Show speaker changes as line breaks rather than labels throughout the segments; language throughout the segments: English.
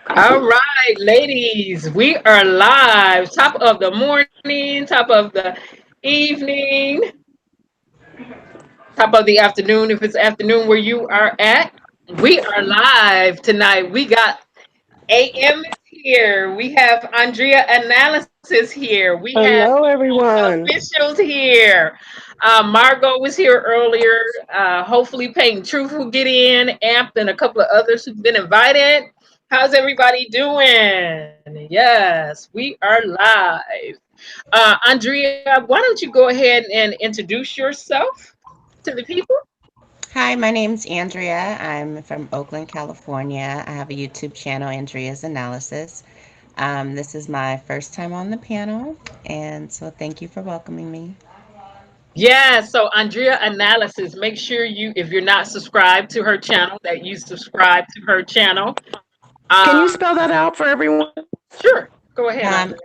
All right, ladies, we are live. Top of the morning, top of the evening, top of the afternoon, if it's afternoon where you are at. We are live tonight. We got AM is here. We have Andria Analysis here. We have
Hello, everyone.
officials here. Margot was here earlier. Hopefully, Peyton Truth will get in, Amp, and a couple of others who've been invited. How's everybody doing? Yes, we are live. Andrea, why don't you go ahead and introduce yourself to the people?
Hi, my name's Andrea. I'm from Oakland, California. I have a YouTube channel, Andrea's Analysis. This is my first time on the panel, and so thank you for welcoming me.
Yeah, so Andrea Analysis, make sure you, if you're not subscribed to her channel, that you subscribe to her channel.
Can you
Um,
spell that out for everyone?
sure, go ahead,
Um,
Andrea.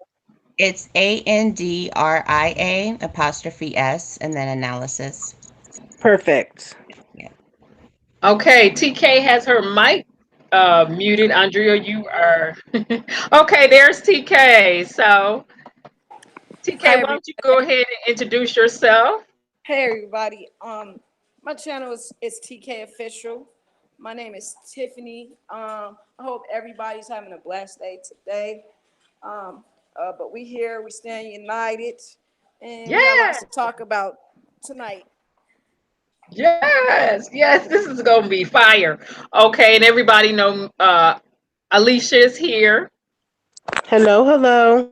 it's Andria apostrophe S and then analysis.
Perfect.
Yeah.
Okay, TK has her mic muted. Andrea, you are okay. There's TK. So TK,
Hi,
why don't you
everybody.
go ahead and introduce yourself?
Hey, everybody. My channel is TK Official. My name is Tiffany. I hope everybody's having a blessed day today. But we here, we stand united, and we got lots
Yeah.
to talk about tonight.
Yes, yes, this is gonna be fire. Okay, and everybody know Alicia is here,
Hello, hello.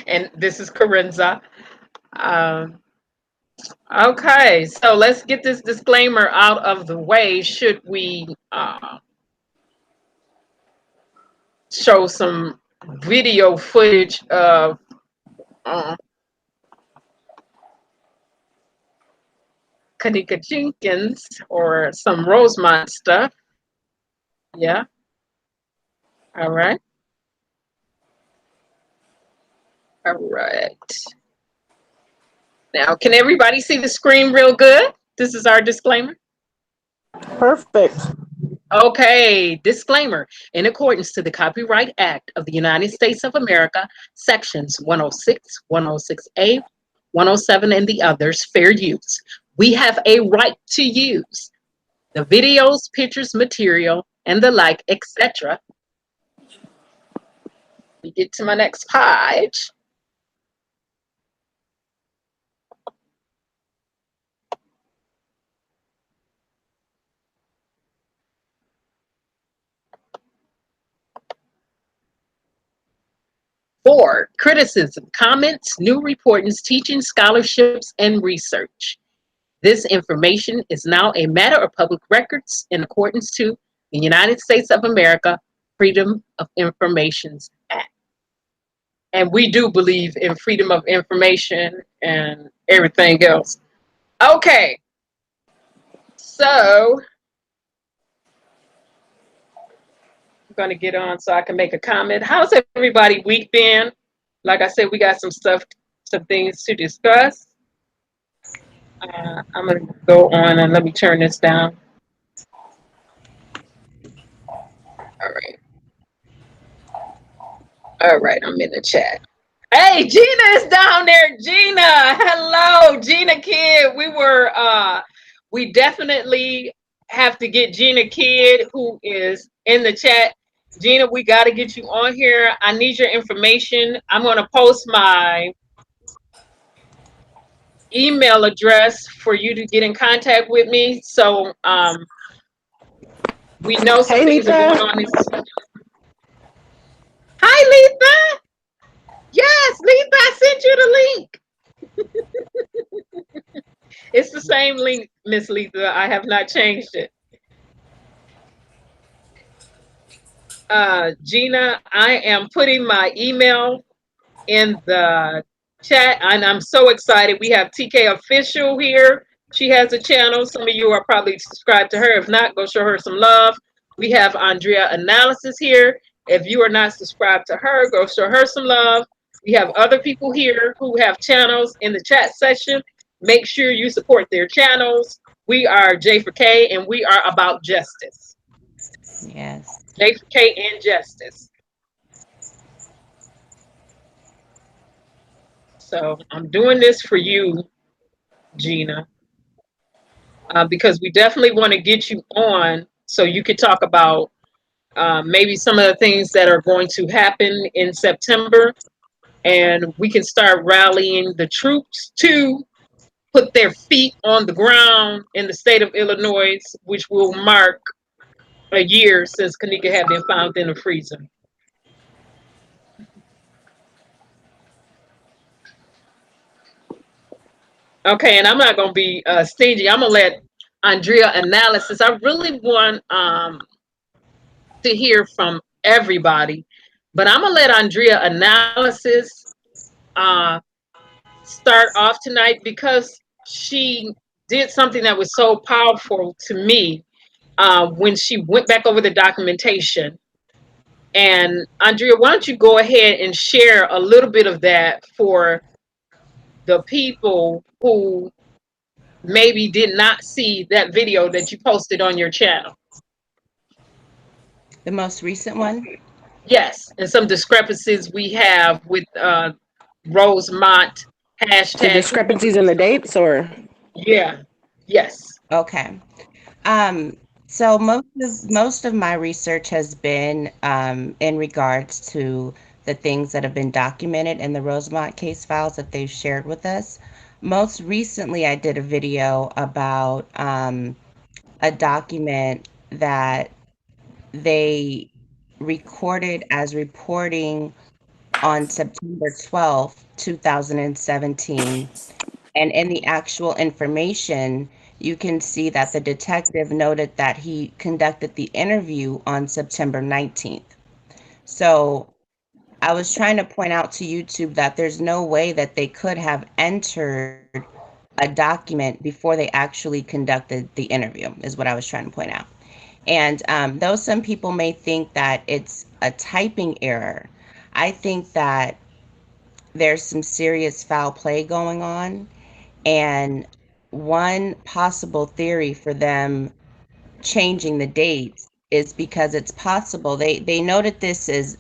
and this is Corinza. Um, okay, so let's get this disclaimer out of the way. Should we show some video footage of uh, Kanika Jenkins or some Rosemont stuff? Yeah, all right, all right. Now, can everybody see the screen real good? This is our disclaimer.
Perfect.
Okay, disclaimer. In accordance to the Copyright Act of the United States of America, sections 106, 106A, 107, and the others, fair use. We have a right to use the videos, pictures, material, and the like, etc. We get to my next page. Four, criticism, comments, new reportings, teaching, scholarships, and research. This information is now a matter of public records in accordance to the United States of America Freedom of Information Act. And we do believe in freedom of information and everything else. Okay, so I'm going to get on so I can make a comment. How's everybody week been? Like I said, we got some stuff, some things to discuss. I'm going to go on and let me turn this down. All right. All right, I'm in the chat. Hey, Gina is down there. Gina, hello, Gina Kid. We definitely have to get Gina Kid, who is in the chat. Gina, we got to get you on here. I need your information. I'm going to post my email address for you to get in contact with me. So we know some
Hey,
things are going
Letha.
on. Hi, Letha. Yes, Letha, I sent you the link. It's the same link, Miss Letha. I have not changed it. Gina, I am putting my email in the chat, and I'm so excited. We have TK Official here. She has a channel. Some of you are probably subscribed to her. If not, go show her some love. We have Andrea Analysis here. If you are not subscribed to her, go show her some love. We have other people here who have channels in the chat section. Make sure you support their channels. We are J4K, and we are about justice.
Yes.
J4K and Justice. So I'm doing this for you, Gina, because we definitely want to get you on so you could talk about maybe some of the things that are going to happen in September, and we can start rallying the troops to put their feet on the ground in the state of Illinois, which will mark a year since Kanika had been found in a freezer. Okay, and I'm not going to be stingy. I'm going to let Andria analysis. I really want to hear from everybody, but I'm going to let Andria analysis uh, start off tonight because she did something that was so powerful to me when she went back over the documentation. And Andrea, why don't you go ahead and share a little bit of that for the people who maybe did not see that video that you posted on your channel?
The most recent one?
Yes, and some discrepancies we have with Rosemont
The
hashtag.
discrepancies in the dates, or
Yeah, yes.
Okay. Um, so most of my research has been in regards to the things that have been documented in the Rosemont case files that they've shared with us. Most recently, I did a video about a document that they recorded as reporting on September 12th, 2017. And in the actual information, you can see that the detective noted that he conducted the interview on September 19th. So I was trying to point out to YouTube that there's no way that they could have entered a document before they actually conducted the interview, is what I was trying to point out. And though some people may think that it's a typing error, I think that there's some serious foul play going on. And one possible theory for them changing the dates is because it's possible they noted this as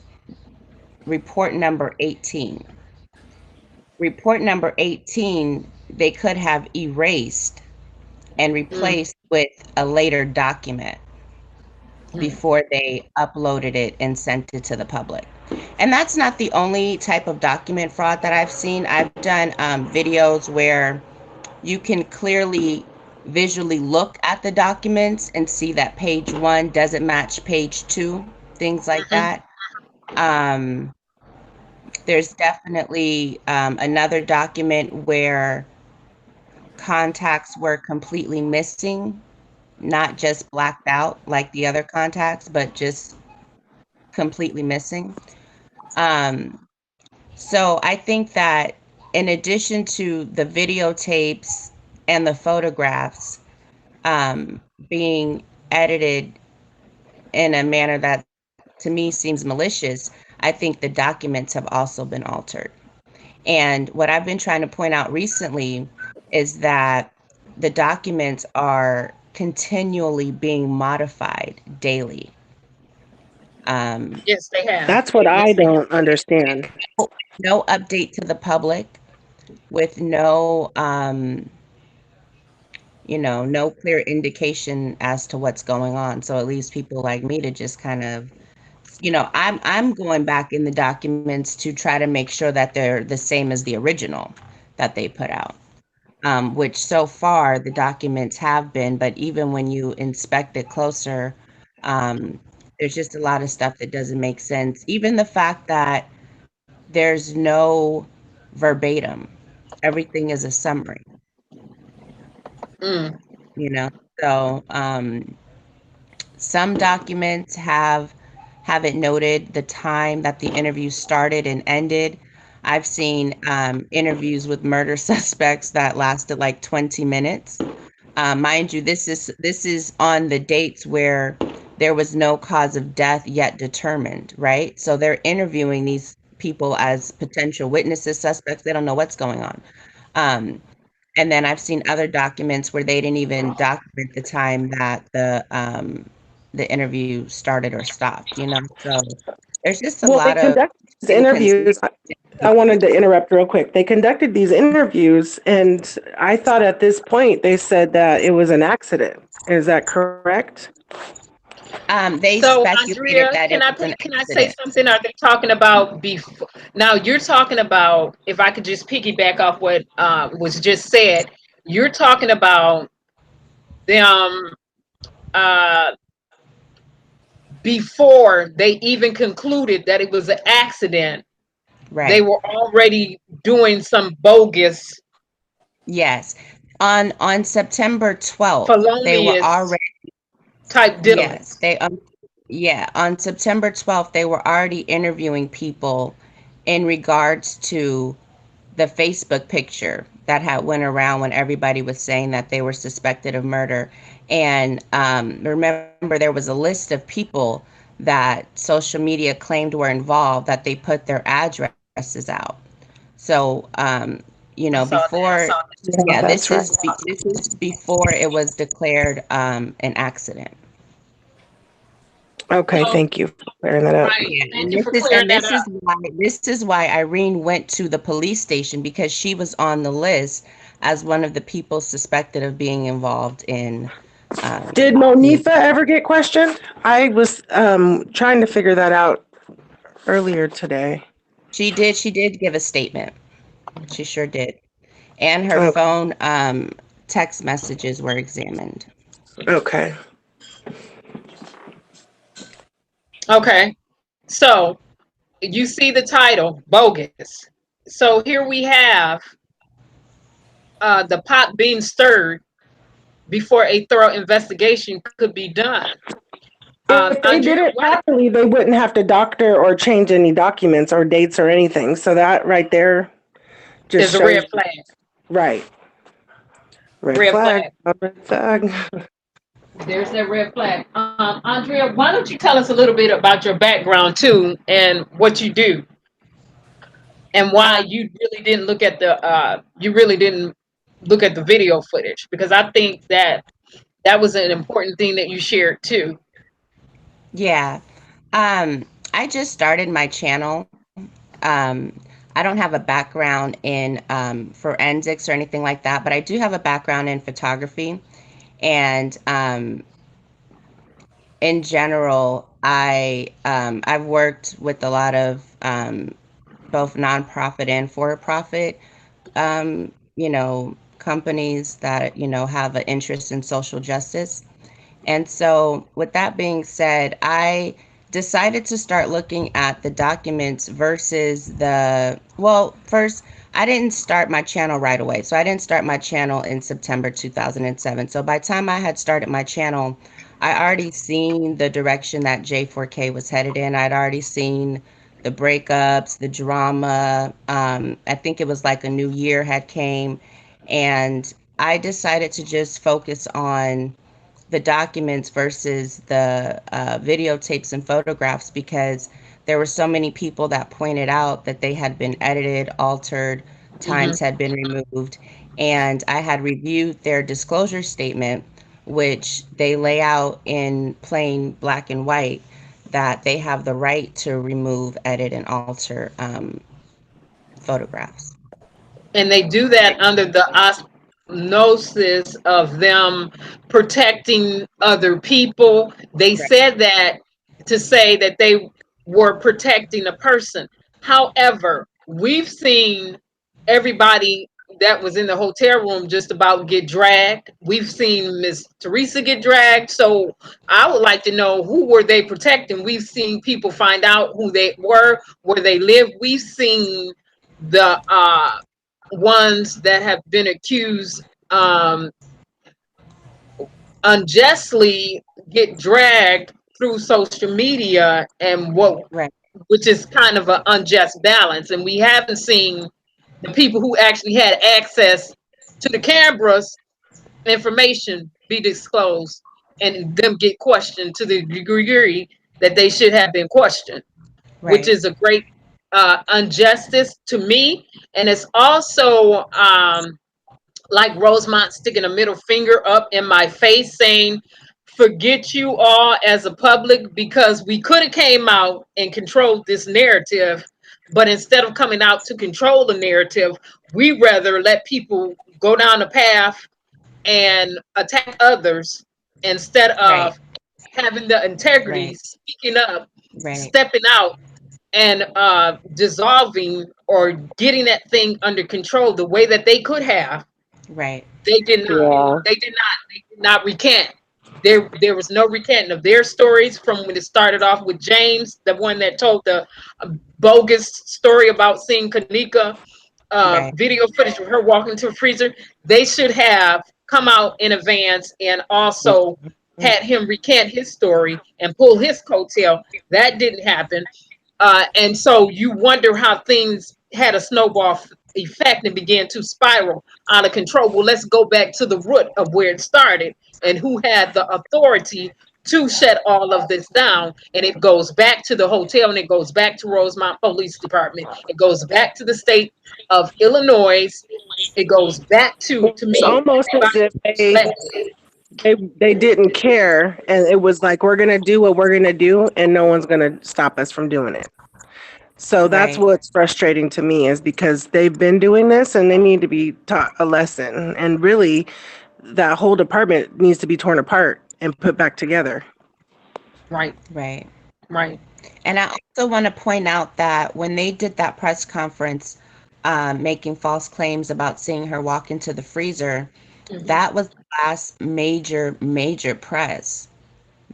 report number 18. Report number 18, they could have erased and
Mm,
replaced with a later document
mm,
before they uploaded it and sent it to the public. And that's not the only type of document fraud that I've seen. I've done videos where you can clearly visually look at the documents and see that page one doesn't match page two, things like
mhm,
that. Um, there's definitely another document where contacts were completely missing, not just blacked out like the other contacts, but just completely missing. Um, so I think that in addition to the videotapes and the photographs, being edited in a manner that to me seems malicious, I think the documents have also been altered. And what I've been trying to point out recently is that the documents are continually being modified daily. Um,
yes, they have.
that's what I
Yes, they have.
don't understand.
no update to the public with no, no clear indication as to what's going on. So it leaves people like me to just kind of, I'm going back in the documents to try to make sure that they're the same as the original that they put out. Which so far the documents have been, but even when you inspect it closer, um, there's just a lot of stuff that doesn't make sense. Even the fact that there's no verbatim, everything is a summary,
Mm,
you know. So some documents have it noted the time that the interview started and ended. I've seen interviews with murder suspects that lasted like 20 minutes. Mind you, this is on the dates where there was no cause of death yet determined, right? So they're interviewing these people as potential witnesses, suspects. They don't know what's going on. Um, and then I've seen other documents where they didn't even document the time that the interview started or stopped, you know. So there's just a
Well, they
lot of
conducted these
inconsistent.
interviews. I wanted to interrupt real quick. They conducted these interviews, and I thought at this point they said that it was an accident. Is that correct?
They
So,
speculated
Andrea,
that it was an
can I say
accident.
something? Are they talking about before? Now, you're talking about, if I could just piggyback off what was just said, you're talking about them uh, before they even concluded that it was an accident. They
Right.
were already doing some bogus,
Yes. On September 12th, they were
felonious
already,
type
yes,
dealings.
yeah, on September 12th, they were already interviewing people in regards to the Facebook picture that had went around when everybody was saying that they were suspected of murder. And remember, there was a list of people that social media claimed were involved that they put their addresses out. So,
I saw that.
before,
Yeah,
yeah,
that's right.
this is before it was declared an accident.
Okay,
So,
thank you for clearing that up.
right.
Yeah,
Thank you for clearing that up.
this is why Irene went to the police station because she was on the list as one of the people suspected of being involved in.
Did
The-
Monifa ever get questioned? I was trying to figure that out earlier today.
she did give a statement. She sure did, and her
Okay.
phone text messages were examined.
Okay.
Okay. So, you see the title, bogus. So, here we have the pot being stirred before a thorough investigation could be done.
If they
Andrea,
did it
what
properly, they wouldn't have to doctor or change any documents or dates or anything. So that right there just
is a
shows
red flag?
right. Red
Red
flag.
flag.
Red flag.
There's that red flag. Andrea, why don't you tell us a little bit about your background too and what you do and why
Um,
you really didn't look at the you really didn't look at the video footage, because I think that that was an important thing that you shared too.
yeah, I just started my channel. Um, I don't have a background in forensics or anything like that, but I do have a background in photography. And in general, I've worked with a lot of both nonprofit and for-profit, companies that have an interest in social justice. And so, with that being said, I decided to start looking at the documents versus well, first, I didn't start my channel right away. So, I didn't start my channel in September 2007. So, by the time I had started my channel, I already seen the direction that J4K was headed in. I'd already seen the breakups, the drama. I think it was like a new year had came, and I decided to just focus on the documents versus the videotapes and photographs because there were so many people that pointed out that they had been edited, altered,
Hmm.
times had been removed. And I had reviewed their disclosure statement, which they lay out in plain black and white that they have the right to remove, edit, and alter photographs.
And they do that under the osmosis of them protecting other people. They
Right.
said that to say that they were protecting a person. However, we've seen everybody that was in the hotel room just about get dragged. We've seen Miss Teresa get dragged. So I would like to know, who were they protecting? We've seen people find out who they were, where they live. We've seen the ones that have been accused unjustly get dragged through social media, and what,
Right.
which is kind of an unjust balance. And we haven't seen the people who actually had access to the cameras information be disclosed and them get questioned to the degree that they should have been questioned, which
Right.
is a great injustice to me. And it's also like Rosemont sticking a middle finger up in my face saying, forget you all as a public, because we could have came out and controlled this narrative, but instead of coming out to control the narrative, we rather let people go down the path and attack others instead
Right.
of having the integrity,
Right.
speaking up,
Right.
stepping out, and dissolving or getting that thing under control the way that they could have.
Right.
They did not.
Yeah.
They did not. They did not recant. There was no recanting of their stories from when it started off with James, the one that told the bogus story about seeing Kanika
Right.
video footage of her walking into a freezer. They should have come out in advance and also had him recant his story and pull his coattail. That didn't happen. And so you wonder how things had a snowball effect and began to spiral out of control. Well, let's go back to the root of where it started and who had the authority to shut all of this down. And it goes back to the hotel, and it goes back to Rosemont Police Department. It goes back to the state of Illinois. It goes back to
It's
me.
almost as if they didn't care, and it was like, we're gonna do what we're gonna do, and no one's gonna stop us from doing it. So that's
Right.
what's frustrating to me, is because they've been doing this and they need to be taught a lesson. And really, that whole department needs to be torn apart and put back together.
Right,
Right.
right.
And I also want to point out that when they did that press conference, making false claims about seeing her walk into the freezer,
Mhm.
that was the last major press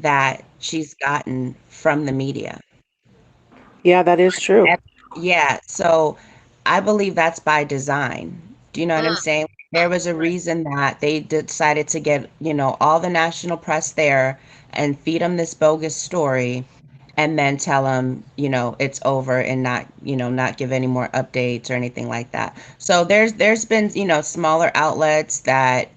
that she's gotten from the media.
Yeah, that is true.
And- yeah, so I believe that's by design. Do you know what I'm
Mm,
saying? There was a reason that they decided to get, all the national press there and feed them this bogus story and then tell them, it's over and not give any more updates or anything like that. So there's been, smaller outlets that,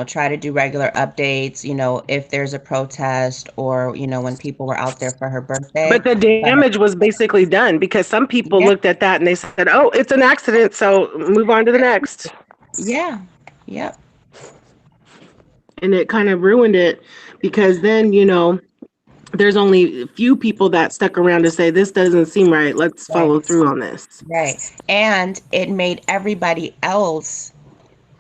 try to do regular updates, if there's a protest or, when people were out there for her birthday.
But the
But
damage was basically done, because some people
yeah,
looked at that and they said, oh, it's an accident, so move on to the next.
yeah, yep,
And it kind of ruined it, because then, there's only a few people that stuck around to say, this doesn't seem right. Let's
right,
follow through on this.
right. And it made everybody else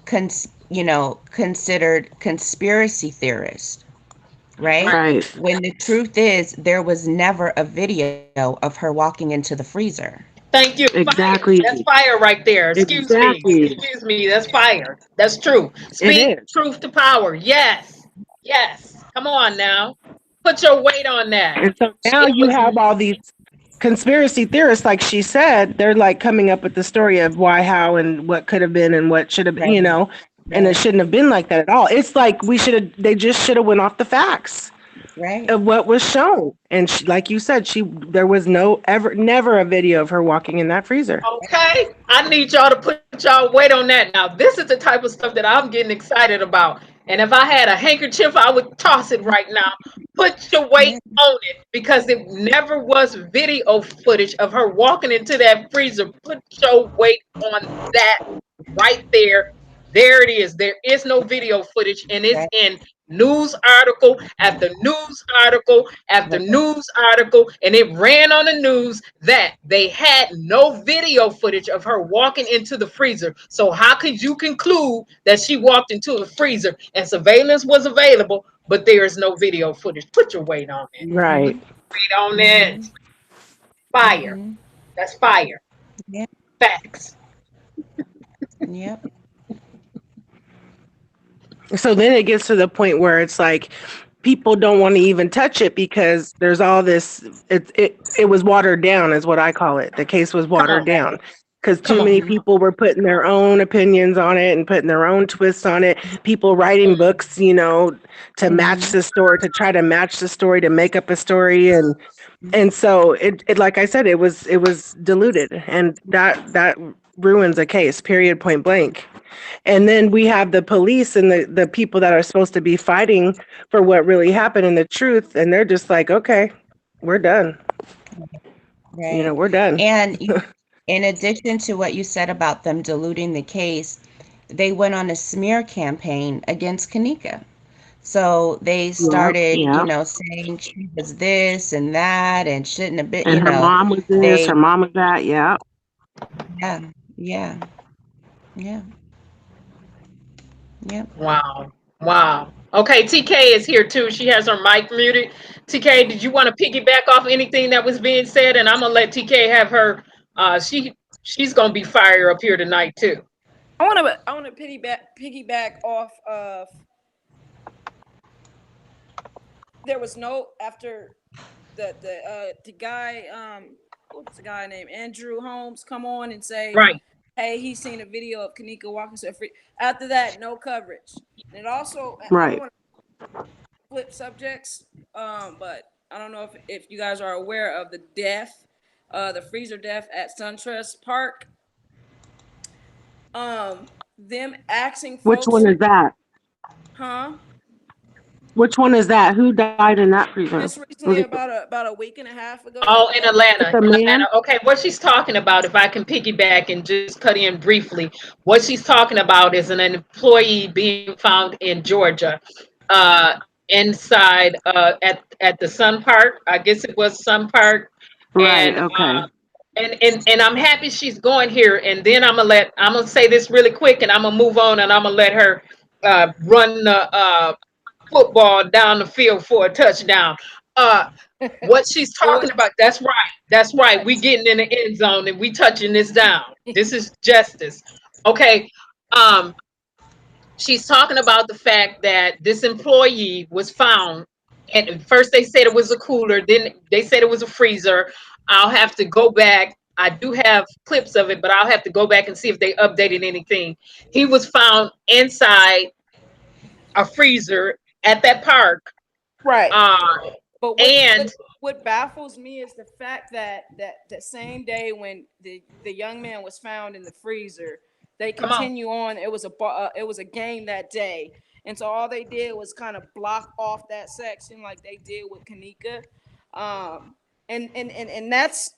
considered conspiracy theorists, right?
Right.
When the truth is there was never a video of her walking into the freezer.
Thank you. Fire.
Exactly.
That's fire right there. Excuse me.
Exactly.
Excuse me. That's fire. That's true.
It
Speak
is.
truth to power. Yes. Yes. Come on now. Put your weight on that.
And so now
It
you
was
have all these conspiracy theorists, like she said, they're like coming up with the story of why, how, and what could have been and what should have been,
Right.
and it
Right.
shouldn't have been like that at all. It's like they just should have went off the facts
Right.
of what was shown. And like you said, there was never a video of her walking in that freezer.
okay. I need y'all to put y'all weight on that. Now, this is the type of stuff that I'm getting excited about. And if I had a handkerchief, I would toss it right now. Put your weight
Yeah.
on it, because it never was video footage of her walking into that freezer. Put your weight on that right there. There it is. There is no video footage, and it's
Right.
in news article after news article after
Right.
news article, and it ran on the news that they had no video footage of her walking into the freezer. So how could you conclude that she walked into a freezer and surveillance was available, but there is no video footage? Put your weight on it.
Right.
Weight on it. Fire.
Mhm.
That's fire.
Yeah.
Facts.
Yep.
So then it gets to the point where it's like people don't want to even touch it, because there's all this. It was watered down, is what I call it. The case was watered down because
Come
too
on.
many people were putting their own opinions on it and putting their own twists on it. People writing books, to match the story, to try to match the story, to make up a story, and so it like I said, it was diluted, and that ruins a case. Period. Point blank. And then we have the police and the people that are supposed to be fighting for what really happened and the truth. And they're just like, okay, we're done.
Right.
We're done.
And in addition to what you said about them diluting the case, they went on a smear campaign against Kanika. So they
Yep,
started,
yep.
saying she was this and that and shouldn't have been,
And her mom was this,
they,
her mom was that. Yep.
yeah, yeah, yeah, yep.
Wow. Wow. Okay, TK is here too. She has her mic muted. TK, did you want to piggyback off anything that was being said? And I'm gonna let TK have her she's gonna be fire up here tonight too.
I want to piggyback off of, there was no, after the guy, what's the guy named Andrew Holmes, come on and say,
Right.
hey, he's seen a video of Kanika walking so free. After that, no coverage. And it also, I don't
Right.
want to flip subjects, but I don't know if you guys are aware of the death, the freezer death at SunTrust Park. Them asking
Which
folks,
one is that?
huh?
Which one is that? Who died in that freezer?
Just
Was
recently,
it
about a week and a half ago,
Oh, in Atlanta.
the
In
man?
Atlanta. Okay, what she's talking about, if I can piggyback and just cut in briefly, what she's talking about is an employee being found in Georgia, uh, inside at the Sun Park. I guess it was Sun Park,
Right.
and
Okay.
and I'm happy she's going here. And then I'm gonna say this really quick, and I'm gonna move on, and I'm gonna let her run the football down the field for a touchdown. Uh, what she's
but what?
talking about, that's right. That's right.
Right.
We getting in the end zone and we touching this down. This is justice. Okay. Um, she's talking about the fact that this employee was found, and at first they said it was a cooler, then they said it was a freezer. I'll have to go back. I do have clips of it, but I'll have to go back and see if they updated anything. He was found inside a freezer at that park.
Right.
Uh,
But
and
what baffles me is the fact that the same day when the young man was found in the freezer, they
come on.
continue on. It was a game that day, and so all they did was kind of block off that section like they did with Kanika, and that's,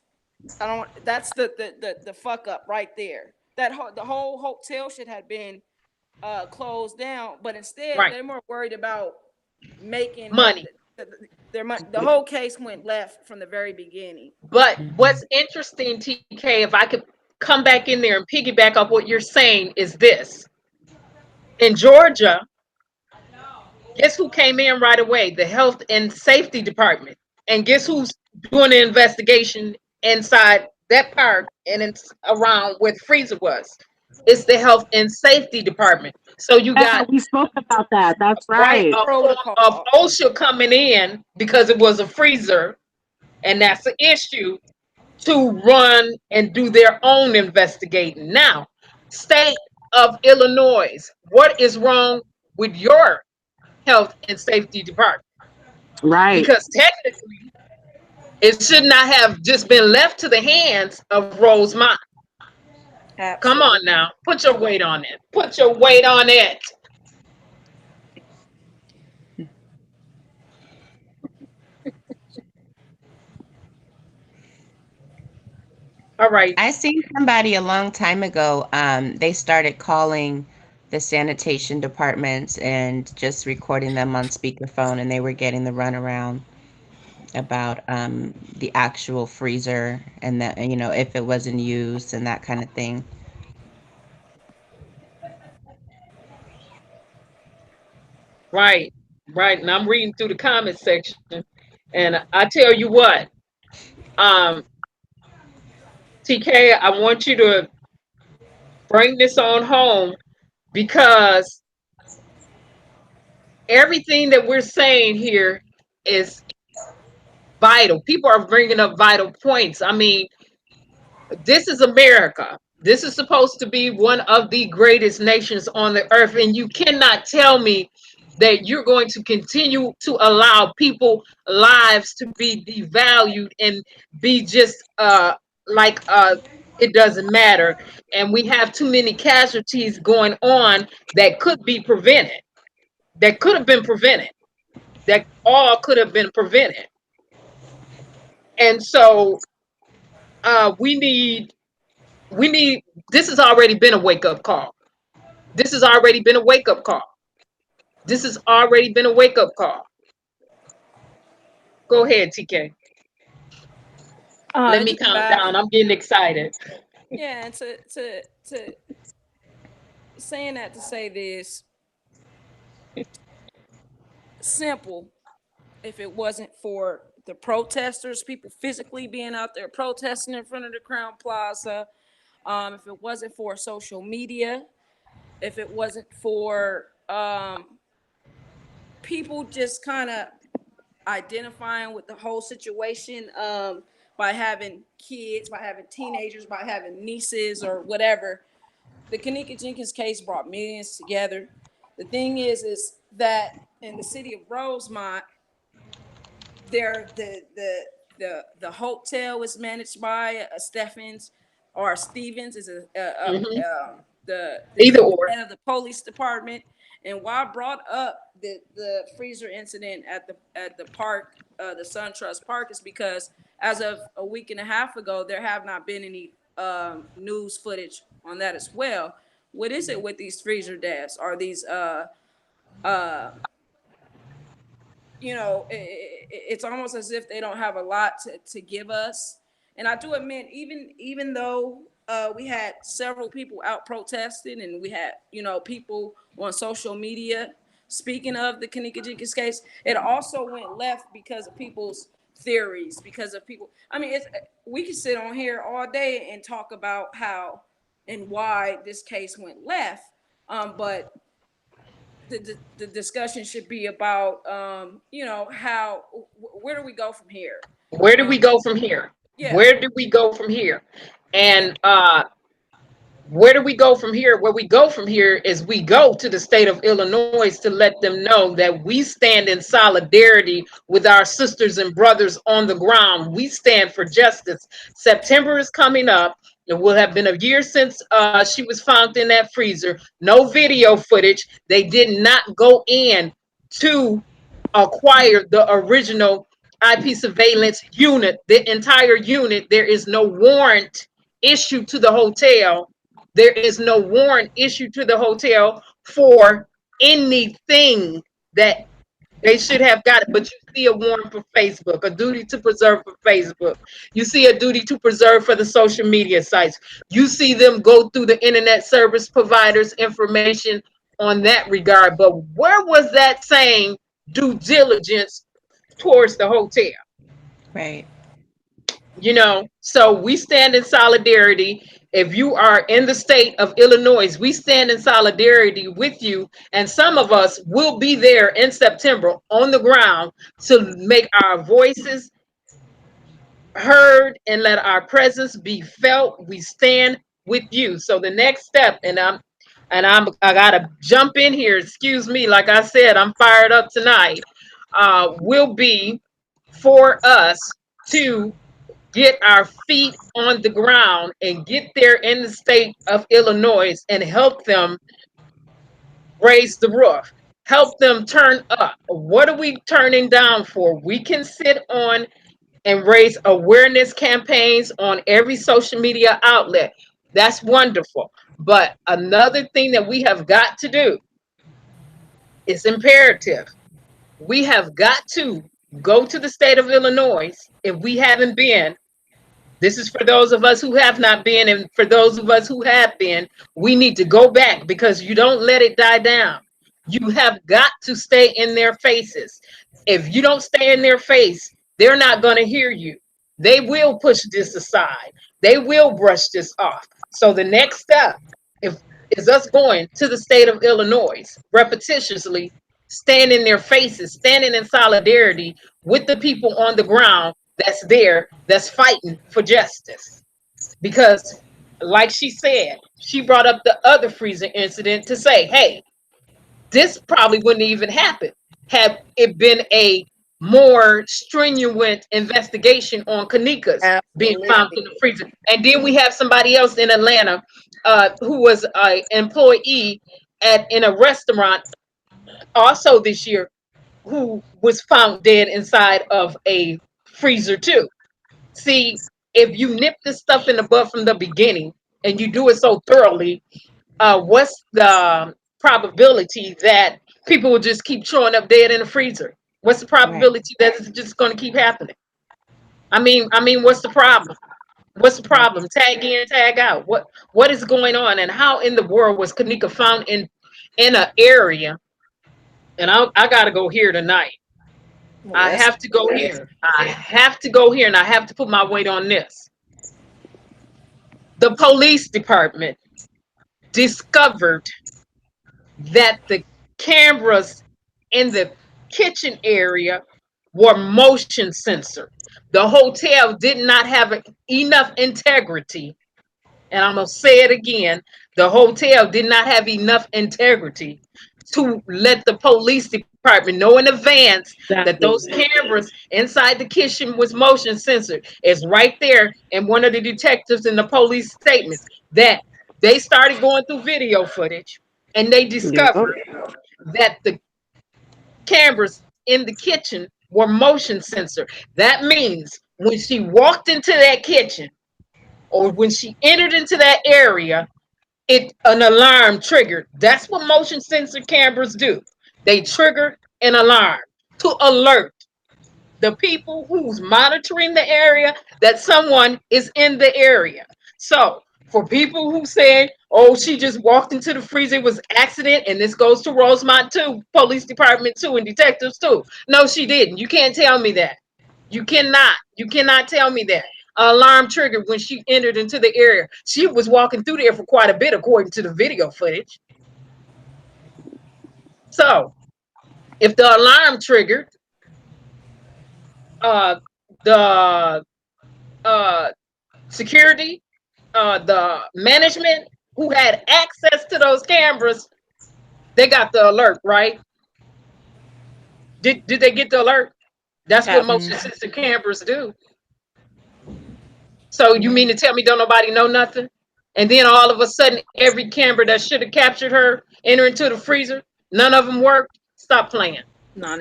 I don't, that's the fuck up right there. The whole hotel should have been closed down, but instead
Right.
they're more worried about making
Money.
their money. The whole case went left from the very beginning.
But what's interesting, TK, if I could come back in there and piggyback off what you're saying, is this. In Georgia, guess who came in right away? The Health and Safety Department. And guess who's doing the investigation inside that park and it's around where the freezer was? It's the Health and Safety Department. So you
Yeah,
got,
we spoke about that. That's
right,
right.
a form of
Protocol.
OSHA coming in because it was a freezer, and that's the issue, to run and do their own investigating. Now, state of Illinois, what is wrong with your health and safety department?
Right.
Because technically, it should not have just been left to the hands of Rose Mott. Come
Absolutely.
on now, put your weight on it. Put your weight on it. All right.
I seen somebody a long time ago. They started calling the sanitation departments and just recording them on speakerphone, and they were getting the runaround about the actual freezer and that, if it wasn't used and that kind of thing.
Right. Right. And I'm reading through the comment section, and I tell you what, um, TK, I want you to bring this on home, because everything that we're saying here is vital. People are bringing up vital points. I mean, this is America. This is supposed to be one of the greatest nations on the earth. And you cannot tell me that you're going to continue to allow people lives to be devalued and be just like it doesn't matter. And we have too many casualties going on that could be prevented, that could have been prevented, that all could have been prevented. And so we need, this has already been a wake up call. This has already been a wake up call. This has already been a wake-up call. Go ahead, TK. Let me
Just
calm
back.
down. I'm getting excited.
Yeah, and to saying that to say this simple. If it wasn't for the protesters, people physically being out there protesting in front of the Crown Plaza, if it wasn't for social media, if it wasn't for people just kind of identifying with the whole situation, by having kids, by having teenagers, by having nieces or whatever. The Kanika Jenkins case brought millions together. The thing is that in the city of Rosemont, there the hotel is managed by a Steffens, or Stevens is
Hmm.
the
Either or.
head of the police department. And why I brought up the freezer incident at the park, the SunTrust Park, is because as of a week and a half ago, there have not been any news footage on that as well. What is it with these freezer deaths? Are these uh it's almost as if they don't have a lot to give us. And I do admit, even though we had several people out protesting, and we had people on social media speaking of the Kanika Jenkins case, it also went left because of people's theories, because of people. I mean, we could sit on here all day and talk about how and why this case went left, but the discussion should be about how where do we go from here.
Where do
um
we go from here?
yeah.
Where do we go from here? And where do we go from here? Where we go from here is we go to the state of Illinois to let them know that we stand in solidarity with our sisters and brothers on the ground. We stand for justice. September is coming up. It will have been a year since she was found in that freezer. No video footage. They did not go in to acquire the original IP surveillance unit, the entire unit. There is no warrant issued to the hotel. There is no warrant issued to the hotel for anything that they should have got it. But you see a warrant for Facebook, a duty to preserve for Facebook. You see a duty to preserve for the social media sites. You see them go through the internet service providers' information on that regard. But where was that saying due diligence towards the hotel?
Right.
So we stand in solidarity. If you are in the state of Illinois, we stand in solidarity with you, and some of us will be there in September on the ground to make our voices heard and let our presence be felt. We stand with you. So the next step, I gotta jump in here, excuse me, like I said, I'm fired up tonight, will be for us to get our feet on the ground and get there in the state of Illinois and help them raise the roof, help them turn up. What are we turning down for? We can sit on and raise awareness campaigns on every social media outlet. That's wonderful. But another thing that we have got to do is imperative. We have got to go to the state of Illinois if we haven't been. This is for those of us who have not been, and for those of us who have been, we need to go back because you don't let it die down. You have got to stay in their faces. If you don't stay in their face, they're not going to hear you. They will push this aside. They will brush this off. So the next step if, is us going to the state of Illinois repetitiously, standing in their faces, standing in solidarity with the people on the ground that's there, that's fighting for justice. Because, like she said, she brought up the other freezer incident to say, hey, this probably wouldn't even happen had it been a more stringent investigation on Kanika's being found in
Absolutely.
the freezer. And then we have somebody else in Atlanta who was an employee in a restaurant also this year who was found dead inside of a freezer too. See, if you nip this stuff in the bud from the beginning and you do it so thoroughly, what's the probability that People will just keep showing up dead in the freezer. What's the
Right.
probability that it's just going to keep happening? I mean, what's the problem? What's the
Right.
problem? Tag in, tag out. What is going on? And how in the world was Kanika found in an area? And I got to go here tonight.
Well,
I
let's
have to go here. I have to go here, and I have to put my weight on this. The police department discovered that the cameras in the kitchen area were motion censored. The hotel did not have enough integrity. And I'm going to say it again. The hotel did not have enough integrity to let the police department know in advance that those
Exactly.
cameras inside the kitchen was motion censored. It's right there in one of the detectives in the police statements that they started going through video footage and they
Yep.
discovered that the cameras in the kitchen were motion censored. That means when she walked into that kitchen or when she entered into that area, an alarm triggered. That's what motion sensor cameras do. They trigger an alarm to alert the people who's monitoring the area that someone is in the area. So for people who say, oh, she just walked into the freezer, it was accident, and this goes to Rosemont too, police department too, and detectives too. No, she didn't. You can't tell me that. You cannot. You cannot tell me that. Alarm triggered when she entered into the area. She was walking through there for quite a bit, according to the video footage. So if the alarm triggered, uh, the uh, security, the management who had access to those cameras, they got the alert, right? Did they get the alert? That's what motion
Mm,
sensor cameras do. So you
yeah.
mean to tell me don't nobody know nothing? And then all of a sudden, every camera that should have captured her enter into the freezer, none of them worked. Stop playing.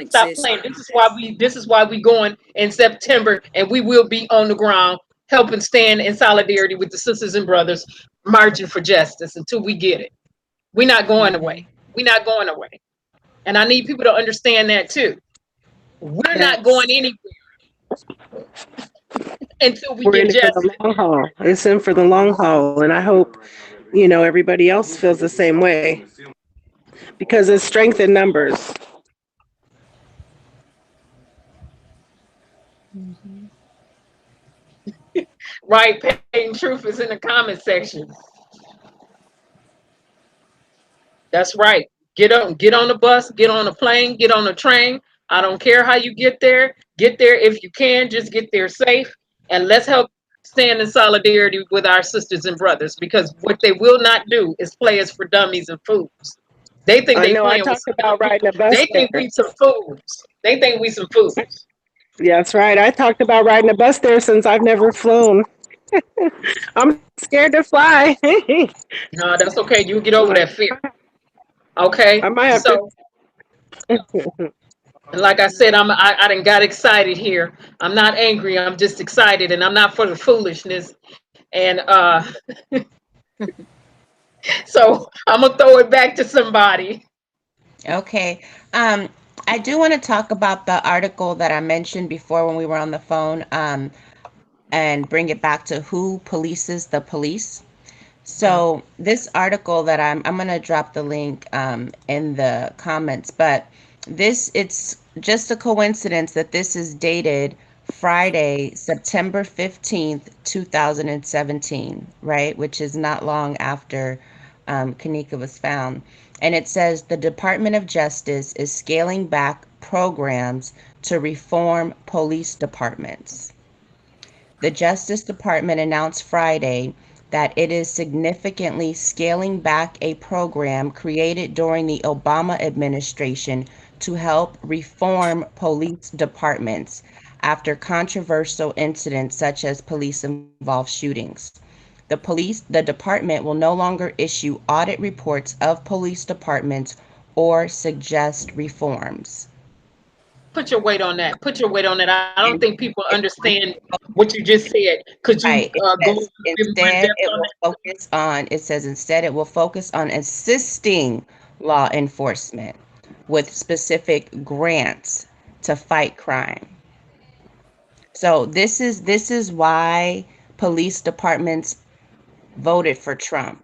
Stop playing.
non-existent.
This is why we going in September, and we will be on the ground helping stand in solidarity with the sisters and brothers marching for justice until we get it. We're not going
Hmm.
away. We're not going away. And I need people to understand that too. We're not
Yes.
going anywhere until we
We're
get
in it for
justice.
the long haul. It's in for the long haul. And I hope, everybody else feels the same way because it's strength in numbers.
Hmm.
Right? Pain truth is in the comment section. That's right. Get on the bus, get on a plane, get on a train. I don't care how you get there. Get there if you can, just get there safe. And let's help stand in solidarity with our sisters and brothers because what they will not do is play us for dummies and fools. They think
I
they
know I
playing with
talked
some
about riding a bus
they think
there.
we some fools. They think we some fools.
Yeah, that's right. I talked about riding a bus there since I've never flown. I'm scared to fly.
No, that's okay. You get
I'm
over
like,
that fear. Okay.
I might have to.
So and like I said, I done got excited here. I'm not angry. I'm just excited, and I'm not for the foolishness. And so I'm gonna throw it back to somebody.
Okay. Um, I do want to talk about the article that I mentioned before when we were on the phone, and bring it back to who polices the police. So this article that I'm gonna drop the link in the comments, but it's just a coincidence that this is dated Friday, September 15th, 2017, right? Which is not long after Kanika was found. And it says the Department of Justice is scaling back programs to reform police departments. The Justice Department announced Friday that it is significantly scaling back a program created during the Obama administration to help reform police departments after controversial incidents such as police involved shootings. The department will no longer issue audit reports of police departments or suggest reforms.
Put your weight on that. Put your weight on that. I don't
And
think people
it,
understand what you just said. Could you
right. It
go a
says
little bit more in
instead
depth
it
on
will focus on, it says instead it will focus on assisting law enforcement, with specific grants to fight crime. So this is why police departments voted for Trump,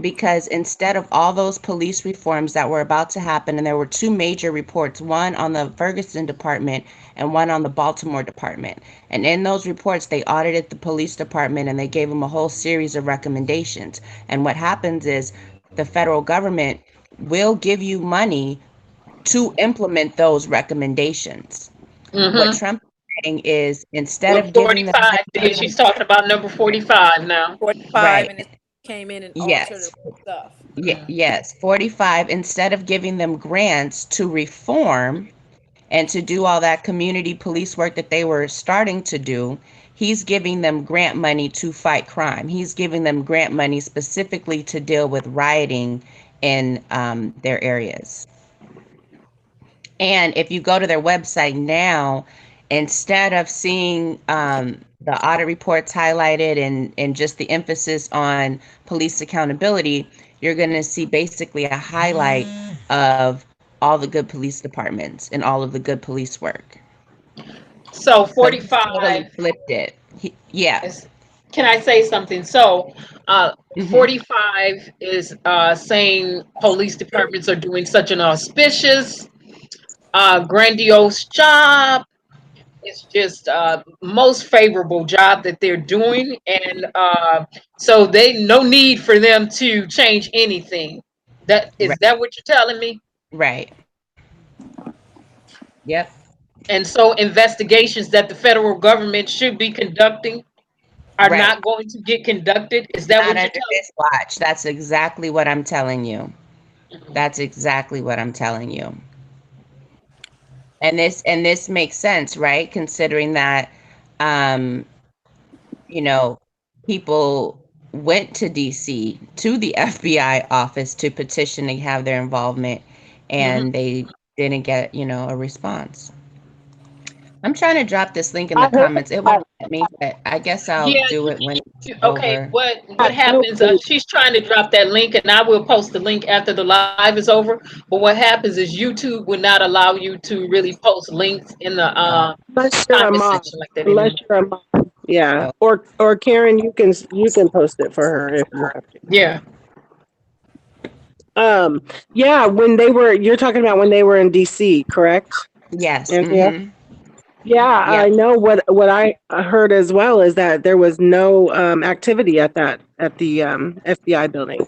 because instead of all those police reforms that were about to happen, and there were two major reports, one on the Ferguson department and one on the Baltimore department. And in those reports, they audited the police department and they gave them a whole series of recommendations. And what happens is the federal government will give you money to implement those recommendations. What
Mm-hmm.
Trump is saying is, instead
With
of giving them
45, then she's talking about number 45 now.
45
right,
and it came in and altered
yes,
the stuff.
yes, 45, instead of giving them grants to reform and to do all that community police work that they were starting to do, he's giving them grant money to fight crime. He's giving them grant money specifically to deal with rioting in their areas. And if you go to their website now, instead of seeing the audit reports highlighted and just the emphasis on police accountability, you're going to see basically a highlight of all the good police departments and all of the good police work.
So
So he's totally
45
flipped it. Yeah.
is, can I say something? So
Hmm.
45 is saying police departments are doing such an auspicious, grandiose job. It's just most favorable job that they're doing, and so they no need for them to change anything. That is
Right.
that what you're telling me?
Right. Yep.
And so investigations that the federal government should be conducting are
Right.
not going to get conducted. Is that
Not
what you're
under
telling
this watch. That's exactly what I'm telling you.
me?
That's exactly what I'm telling you. And this makes sense, right? Considering that um, you know, people went to DC to the FBI office to petition to have their involvement
Mhm.
and they didn't get, a response. I'm trying to drop this link in the
I heard
comments. It
that.
won't let me, but I guess I'll
Yeah.
do it when it's
Okay.
over.
What happens?
Nobody,
She's trying to drop that link, and I will post the link after the live is over. But what happens is YouTube would not allow you to really post links in the
unless you're a
comment
mom,
section like that
unless
anymore.
you're a mom, yeah.
Oh,
Or Karen, you can post it for her if you have to.
Yeah.
Yeah, you're talking about when they were in DC, correct?
yes.
Andrea?
Mm-hmm.
Yeah, I
Yep.
know what I heard as well is that there was no activity at the FBI building.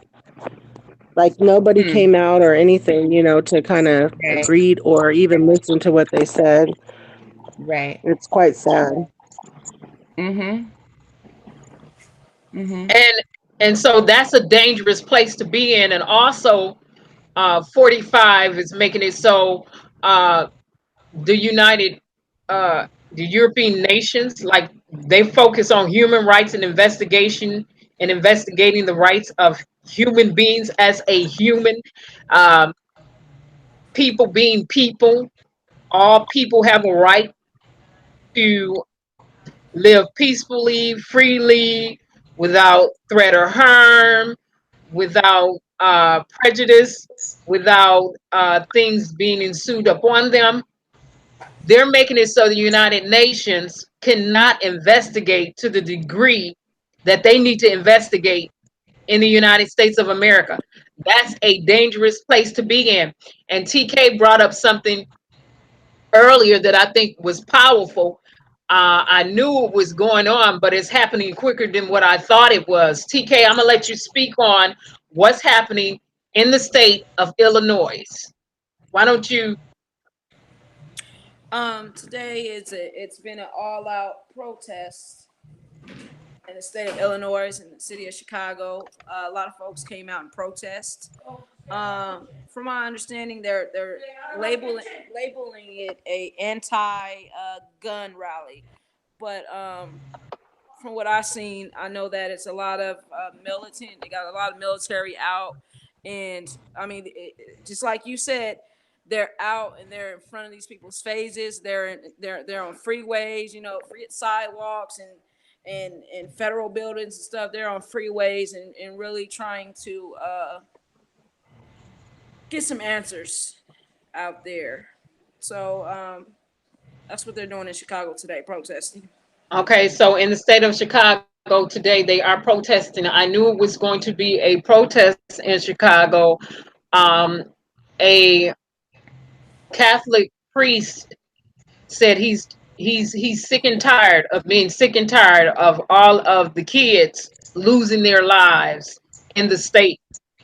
Like nobody
Hmm.
came out or anything, to kind of
Right.
greet or even listen to what they said.
Right.
It's quite sad.
Mm-hmm. Mm-hmm.
And so that's a dangerous place to be in. And also, 45 is making it so uh, the United, the European nations, like they focus on human rights and investigation and investigating the rights of human beings as a human, um, people being people. All people have a right to live peacefully, freely, without threat or harm, without prejudice, without things being ensued upon them. They're making it so the United Nations cannot investigate to the degree that they need to investigate in the United States of America. That's a dangerous place to be in. And TK brought up something earlier that I think was powerful. I knew it was going on, but it's happening quicker than what I thought it was. TK, I'm gonna let you speak on what's happening in the state of Illinois. Why don't you?
Today it's been an all-out protest in the state of Illinois and the city of Chicago. A lot of folks came out and protest. From my understanding, they're labeling it a anti gun rally, but from what I've seen, I know that it's a lot of militant. They got a lot of military out, and I mean, just like you said, they're out and they're in front of these people's faces. They're on freeways, free sidewalks and federal buildings and stuff. They're on freeways and really trying to get some answers. out there. So that's what they're doing in Chicago today, protesting.
Okay, so in the state of Chicago today, they are protesting. I knew it was going to be a protest in Chicago. Um, a Catholic priest said he's sick and tired of being sick and tired of all of the kids losing their lives in the state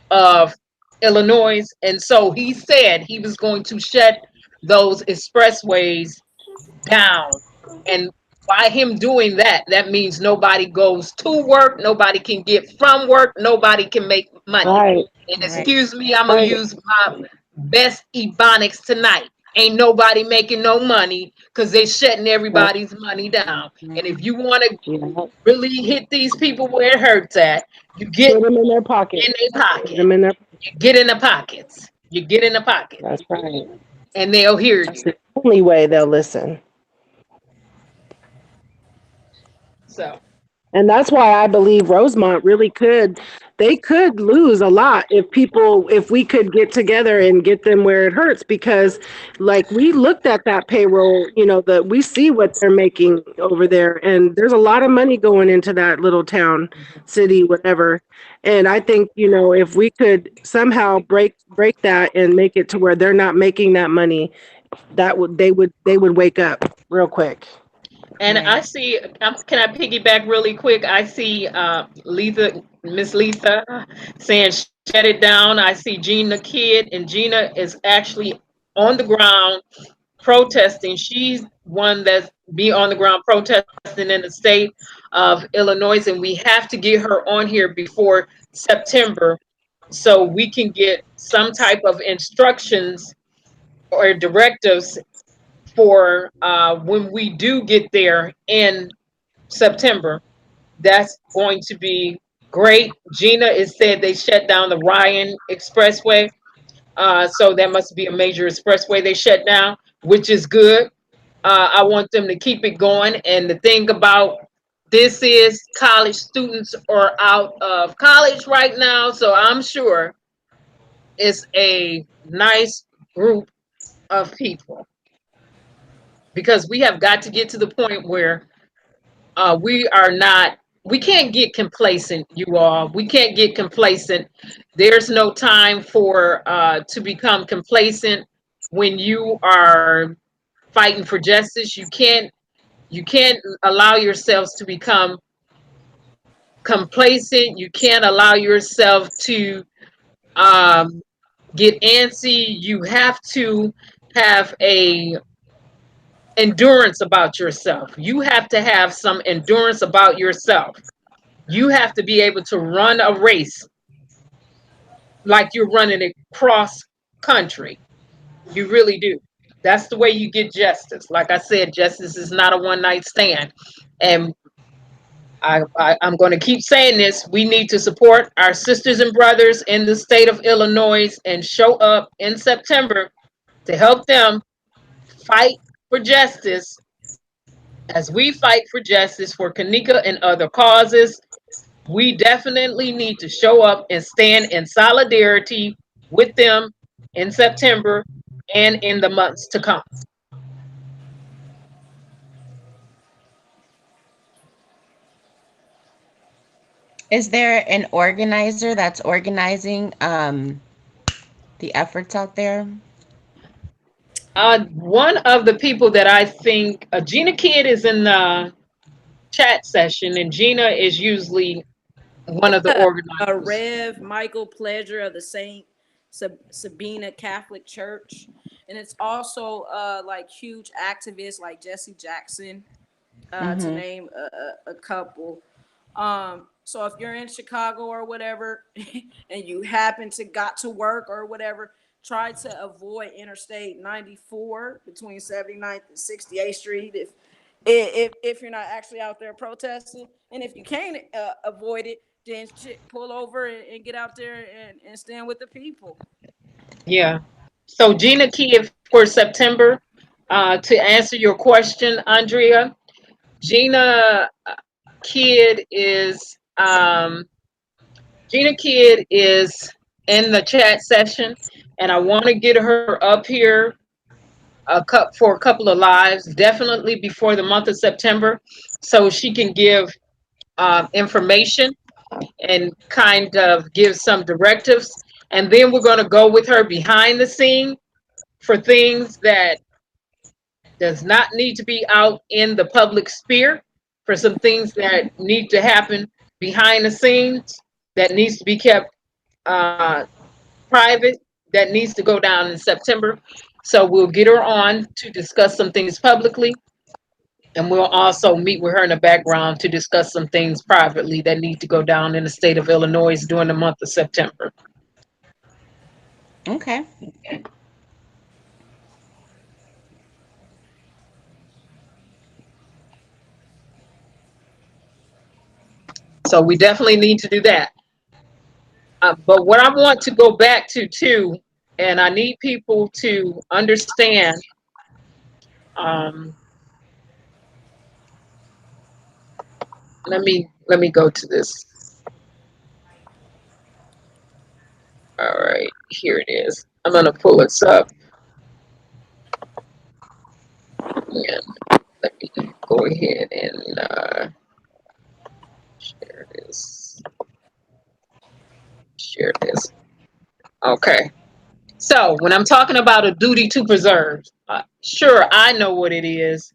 of Illinois, and so he said he was going to shut those expressways down. And by him doing that, that means nobody goes to work, nobody can get from work, nobody can make money.
Right,
And
Right.
excuse me, I'm gonna
right.
use my best ebonics tonight. Ain't nobody making no money because they shutting
Right.
everybody's money down. And if
Mhm.
you want to
Yeah.
really hit these people where it hurts at, you get
Put them in their pocket.
in their
Put
pocket.
them in their.
You get in the pockets. You get in the pocket,
That's right.
and they'll hear
That's
you.
the only way they'll listen.
So
And that's why I believe Rosemont really could, they could lose a lot if people, if we could get together and get them where it hurts. Because, like, we looked at that payroll, we see what they're making over there. And there's a lot of money going into that little town, city, whatever. And I think, if we could somehow break that and make it to where they're not making that money, they would wake up real quick.
and I
Right.
see, can I piggyback really quick? I see Letha, Miss Letha saying shut it down. I see Gina Kidd, and Gina is actually on the ground protesting. She's one that's be on the ground protesting in the state of Illinois, and we have to get her on here before September so we can get some type of instructions or directives for when we do get there in September. That's going to be great. Gina is said they shut down the Ryan Expressway. So that must be a major expressway they shut down, which is good. I want them to keep it going. And the thing about this is college students are out of college right now. So I'm sure it's a nice group of people because we have got to get to the point where we are not, we can't get complacent, you all. We can't get complacent. There's no time for to become complacent when you are fighting for justice. You can't allow yourselves to become complacent. You can't allow yourself to um, get antsy. You have to have a endurance about yourself. You have to have some endurance about yourself. You have to be able to run a race like you're running it cross country. You really do. That's the way you get justice. Like I said, justice is not a one night stand. And I'm going to keep saying this. We need to support our sisters and brothers in the state of Illinois and show up in September to help them fight for justice as we fight for justice for Kanika and other causes. We definitely need to show up and stand in solidarity with them in September and in the months to come.
Is there an organizer that's organizing the efforts out there?
One of the people that I think, Gina Kidd is in the chat session, and Gina is usually one of the
A
organizers.
Rev Michael Pledger of the Saint Sabina Catholic Church, and it's also like huge activists like Jesse Jackson, to
Mm-hmm.
name a couple. So if you're in Chicago or whatever, and you happen to got to work or whatever, try to avoid Interstate 94 between 79th and 68th Street. If you're not actually out there protesting, and if you can't avoid it, then pull over and get out there and stand with the people.
Yeah. So Gina Kidd for September. To answer your question, Andrea, Gina Kidd is Gina Kidd is in the chat session, and I want to get her up here for a couple of lives, definitely before the month of September, so she can give information and kind of give some directives. And then we're going to go with her behind the scene for things that does not need to be out in the public sphere, for some things that need to happen behind the scenes that needs to be kept private, that needs to go down in September. So we'll get her on to discuss some things publicly, and we'll also meet with her in the background to discuss some things privately that need to go down in the state of Illinois during the month of September.
Okay.
So we definitely need to do that. But what I want to go back to too, and I need people to understand, um, let me go to this. All right, here it is. I'm gonna pull this up, and let me go ahead and share this. Share this. Okay. So when I'm talking about a duty to preserve, sure, I know what it is.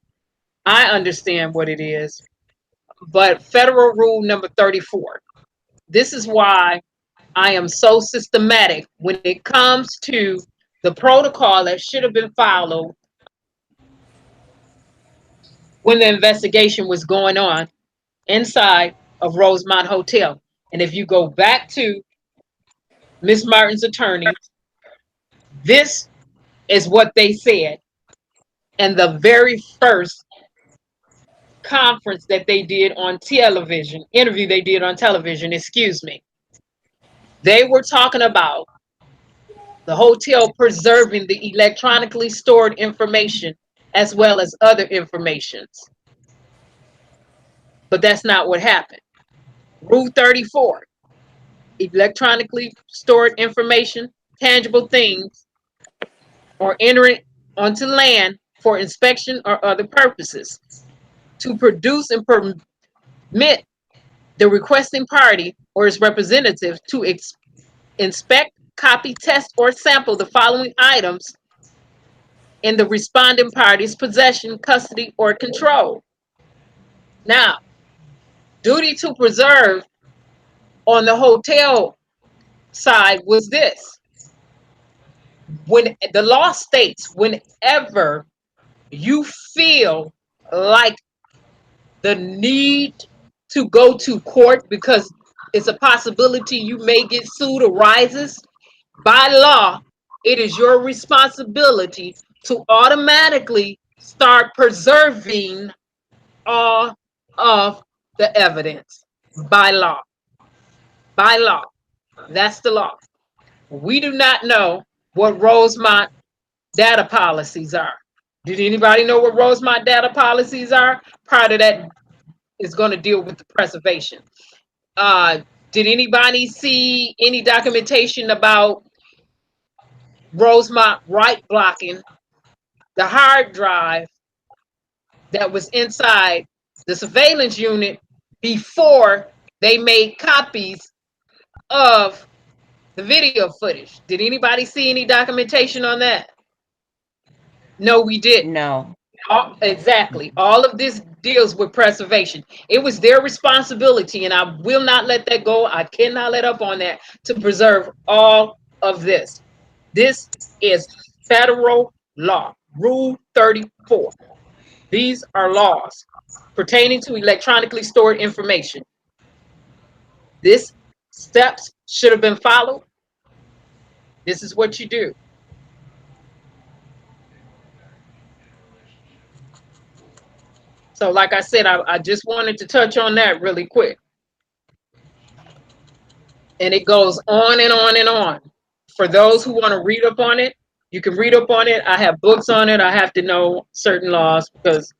I understand what it is. But federal rule number 34. This is why I am so systematic when it comes to the protocol that should have been followed when the investigation was going on inside of Rosemont Hotel. And if you go back to Miss Martin's attorney, this is what they said in the very first conference that they did on television, interview they did on television, excuse me. They were talking about the hotel preserving the electronically stored information as well as other informations. But that's not what happened. Rule 34, electronically stored information, tangible things, or entering onto land for inspection or other purposes. To produce and permit the requesting party or its representative to inspect, copy, test, or sample the following items in the responding party's possession, custody, or control. Now, duty to preserve on the hotel side was this. When the law states, whenever you feel like the need to go to court because it's a possibility you may get sued arises, by law, it is your responsibility to automatically start preserving all of the evidence by law. By law. That's the law. We do not know what Rosemont data policies are. Did anybody know what Rosemont data policies are? Part of that is going to deal with the preservation. Did anybody see any documentation about Rosemont right blocking the hard drive that was inside the surveillance unit before they made copies of the video footage? Did anybody see any documentation on that? No, we didn't.
No.
Exactly. All of this deals with preservation. It was their responsibility, and I will not let that go. I cannot let up on that, to preserve all of this. This is federal law, Rule 34. These are laws pertaining to electronically stored information. This steps should have been followed. This is what you do. So like I said, I just wanted to touch on that really quick. And it goes on and on and on. For those who want to read up on it, you can read up on it. I have books on it. I have to know certain laws because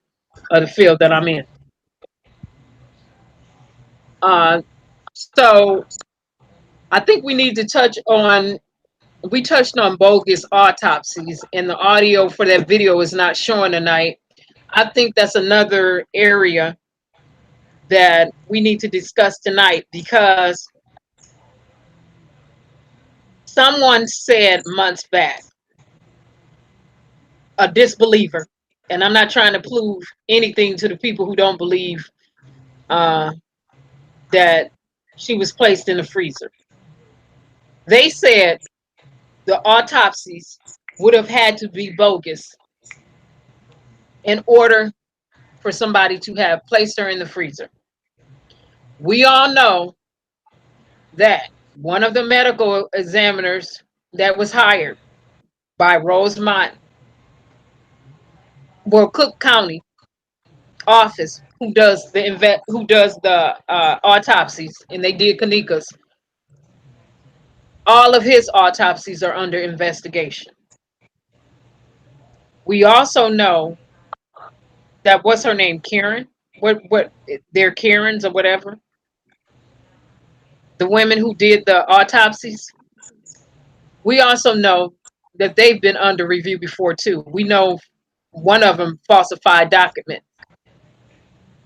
of the field that I'm in. So I think we need to touch on, we touched on bogus autopsies, and the audio for that video is not showing tonight. I think that's another area that we need to discuss tonight, because someone said months back, a disbeliever, and I'm not trying to prove anything to the people who don't believe uh, that she was placed in the freezer. They said the autopsies would have had to be bogus in order for somebody to have placed her in the freezer. We all know that one of the medical examiners that was hired by Rosemont, well, Cook County office, who does the autopsies, and they did Kanika's. All of his autopsies are under investigation. We also know that, what's her name, Karen? What they're Karens or whatever. The women who did the autopsies. We also know that they've been under review before too. We know one of them falsified documents.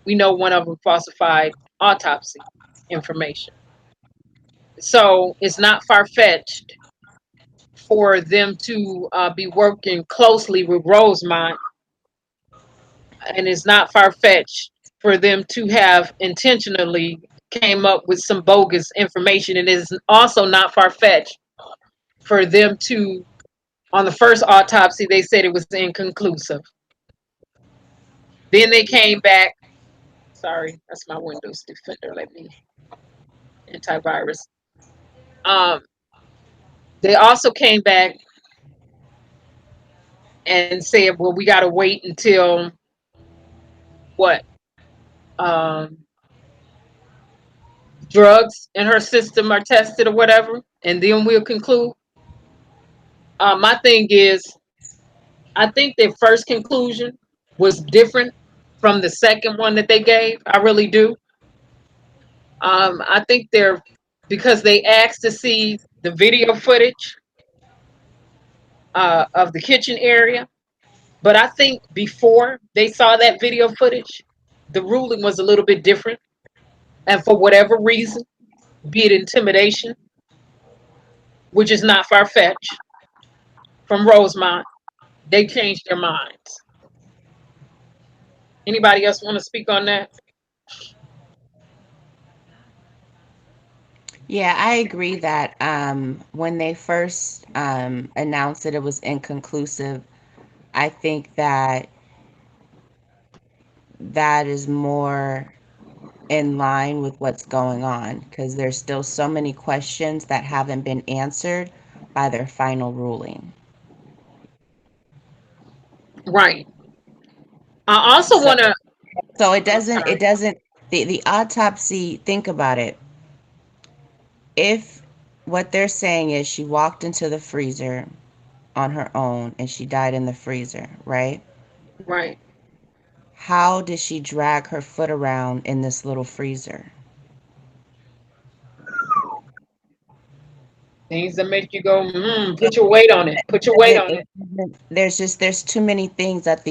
We know one of them falsified autopsy information. So it's not far-fetched for them to be working closely with Rosemont, and it's not far-fetched for them to have intentionally came up with some bogus information. And it is also not far-fetched for them to, on the first autopsy, they said it was inconclusive. Then they came back. Sorry, that's my Windows Defender. Let me antivirus. They also came back and said, well, we got to wait until what? Drugs in her system are tested or whatever, and then we'll conclude. My thing is, I think their first conclusion was different from the second one that they gave. I really do. I think because they asked to see the video footage of the kitchen area. But I think before they saw that video footage, the ruling was a little bit different. And for whatever reason, be it intimidation, which is not far-fetched, from Rosemont, they changed their minds. Anybody else want to speak on that?
Yeah, I agree that when they first announced that it was inconclusive, I think that that is more in line with what's going on, because there's still so many questions that haven't been answered by their final ruling.
Right. I also
So
want to.
so
I'm sorry.
it doesn't the autopsy, think about it. If what they're saying is she walked into the freezer on her own and she died in the freezer, right?
Right.
How did she drag her foot around in this little freezer?
Things that make you go, put your weight on it. Put your weight on it.
There's too many things that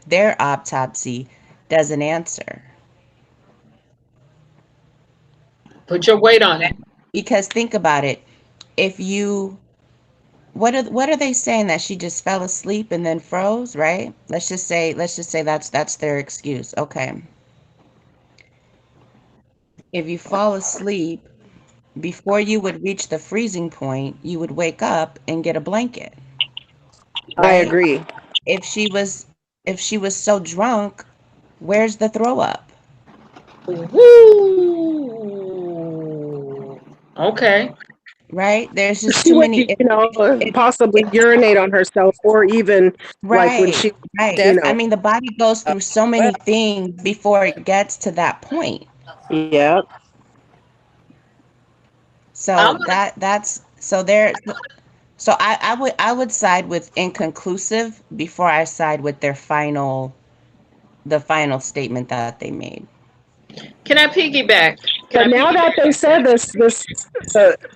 their autopsy doesn't answer.
Put your weight on it.
Because think about it. If you what are they saying, that she just fell asleep and then froze, right? Let's just say that's their excuse. Okay. If you fall asleep, before you would reach the freezing point, you would wake up and get a blanket,
I
right?
agree.
If she was so drunk, where's the throw up?
Woo. Okay.
Right? There's just
She
too
would,
many it,
possibly
it's
urinate on herself, or even like when
right,
she,
right.
you
I
know,
mean, the body goes through so many things before it gets to that point.
yeah.
I'm
So
gonna.
I would side with inconclusive before I side with the final statement that they made.
Can I piggyback? Can
But
I
now that they
piggyback?
said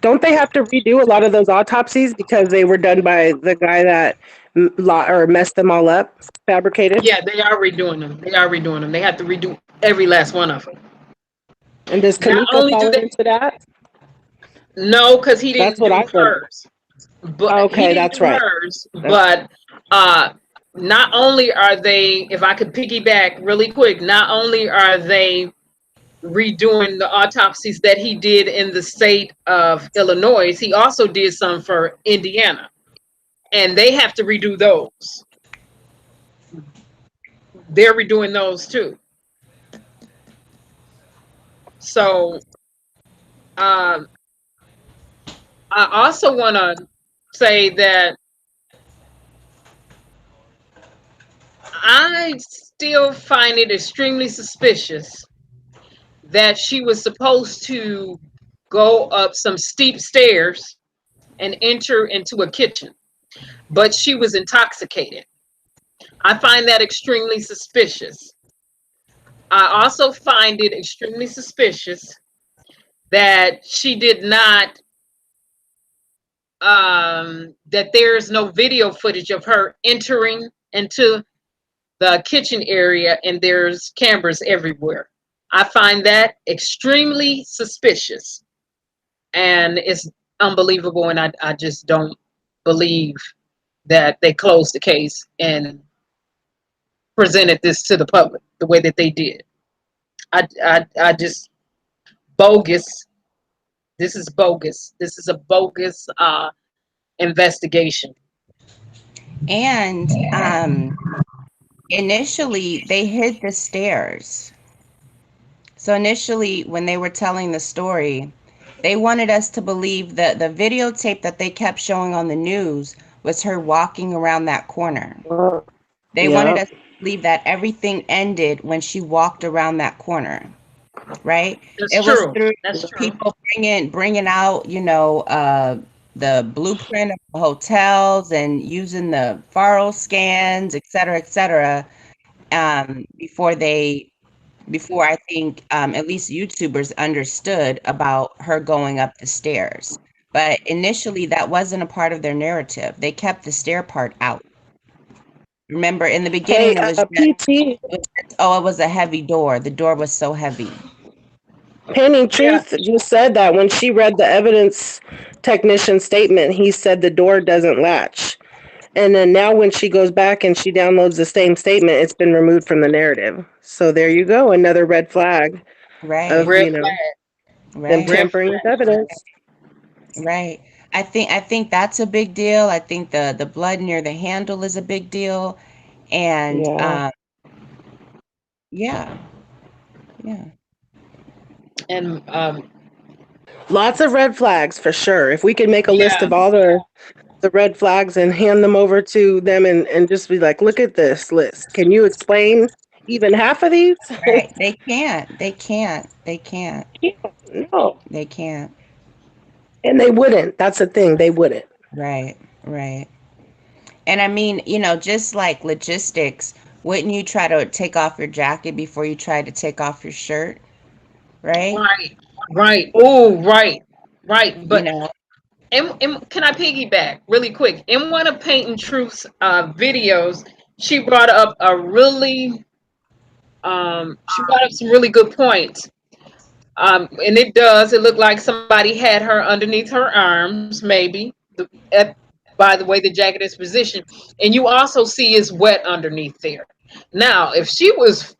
don't they have to redo a lot of those autopsies because they were done by the guy that or messed them all up, fabricated?
Yeah, they are redoing them. They are redoing them. They have to redo every last one of them.
And does
Not
Kamiko
only do
fall
they,
into that?
no, because he
That's
didn't
what
do
I wonder.
hers. But he
Okay,
didn't
that's
do
right.
hers.
That's
But not only are they, if I could piggyback really quick, not only are they redoing the autopsies that he did in the state of Illinois, he also did some for Indiana, and they have to redo those. They're redoing those too. So um, I also want to say that I still find it extremely suspicious that she was supposed to go up some steep stairs and enter into a kitchen, but she was intoxicated. I find that extremely suspicious. I also find it extremely suspicious that she did not, that there's no video footage of her entering into the kitchen area and there's cameras everywhere. I find that extremely suspicious, and it's unbelievable, and I just don't believe that they closed the case and presented this to the public the way that they did. I just bogus. This is bogus. This is a bogus investigation.
And initially, they hid the stairs. So initially, when they were telling the story, they wanted us to believe that the videotape that they kept showing on the news was her walking around that corner. They wanted
yeah.
us to believe that everything ended when she walked around that corner, right?
That's
It was
true.
through
That's true.
people bringing out, the blueprint of the hotels and using the faro scans, et cetera, before I think at least YouTubers understood about her going up the stairs. But initially, that wasn't a part of their narrative. They kept the stair part out. Remember, in the
Hey,
beginning, it was
PT,
oh, it was a heavy door. The door was so heavy.
Penny
Yeah,
Truth just said that when she read the evidence technician statement, he said the door doesn't latch. And then now when she goes back and she downloads the same statement, it's been removed from the narrative. So there you go, another red flag of,
Right,
red flag.
them
right,
Red
tampering with
flag.
evidence.
right. I think that's a big deal. I think the blood near the handle is a big deal. And
Yeah.
yeah, yeah.
And
Lots of red flags for sure. If we could make a list
yeah,
of all the red flags and hand them over to them and just be like, look at this list. Can you explain even half of these?
Right. They can't. They can't. They can't.
No.
They can't.
And they wouldn't. That's the thing. They wouldn't.
Right. Right. And I mean, just like logistics, wouldn't you try to take off your jacket before you try to take off your shirt? Right?
right, right. Oh, right, right.
You
But
know,
can I piggyback really quick? In one of Paint and Truth's videos, she brought up a really, she brought up some really good points. And it look like somebody had her underneath her arms, maybe, by the way the jacket is positioned. And you also see it's wet underneath there. Now, if she was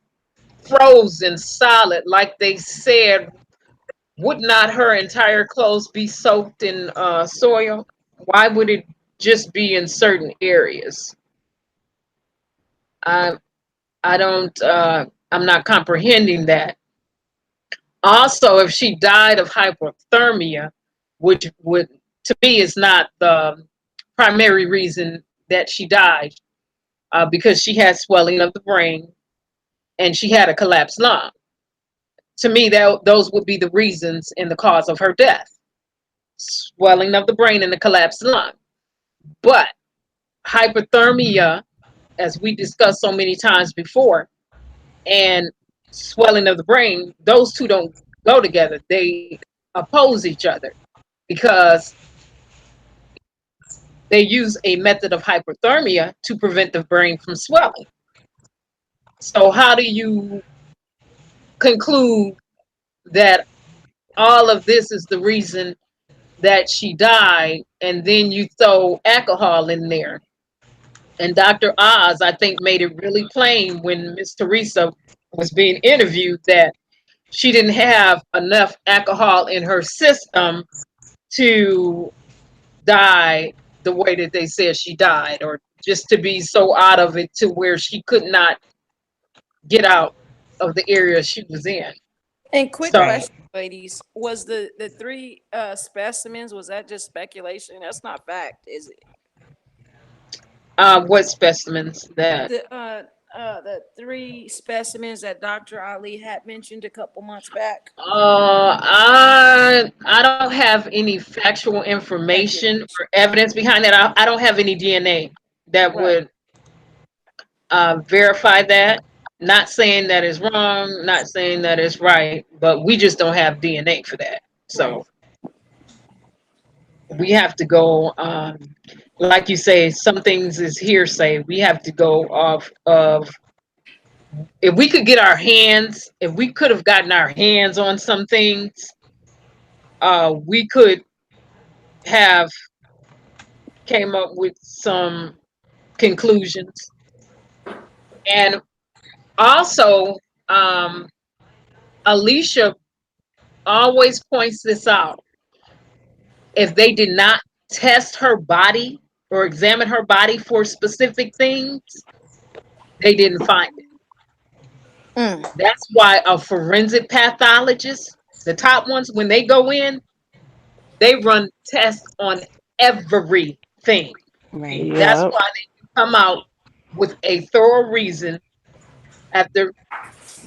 frozen solid, like they said, would not her entire clothes be soaked in soil? Why would it just be in certain areas? I I don't I'm not comprehending that. Also, if she died of hypothermia, which would to me is not the primary reason that she died, because she had swelling of the brain and she had a collapsed lung. To me, those would be the reasons and the cause of her death: swelling of the brain and the collapsed lung. But hypothermia, as we discussed so many times before, and swelling of the brain, those two don't go together. They oppose each other because they use a method of hyperthermia to prevent the brain from swelling. So how do you conclude that all of this is the reason that she died, and then you throw alcohol in there? And Dr. Oz, I think, made it really plain when Miss Teresa was being interviewed that she didn't have enough alcohol in her system to die the way that they said she died, or just to be so out of it to where she could not get out of the area she was in.
And quick
So,
Right.
question, ladies, was the three specimens, was that just speculation? That's not fact, is it?
what specimens that?
The three specimens that Dr. Ali had mentioned a couple months back.
I don't have any factual information
Speculation.
or evidence behind that. I don't have any DNA that
Right.
would verify that. Not saying that is wrong, not saying that is right, but we just don't have DNA for that.
Right.
So we have to go, like you say, some things is hearsay. We have to go off of, if we could get our hands, if we could have gotten our hands on some things, we could have came up with some conclusions. And also, um, Alicia always points this out. If they did not test her body or examine her body for specific things, they didn't find it.
Mm.
That's why a forensic pathologist, the top ones, when they go in, they run tests on everything.
Right.
That's
Yeah.
why they come out with a thorough reason after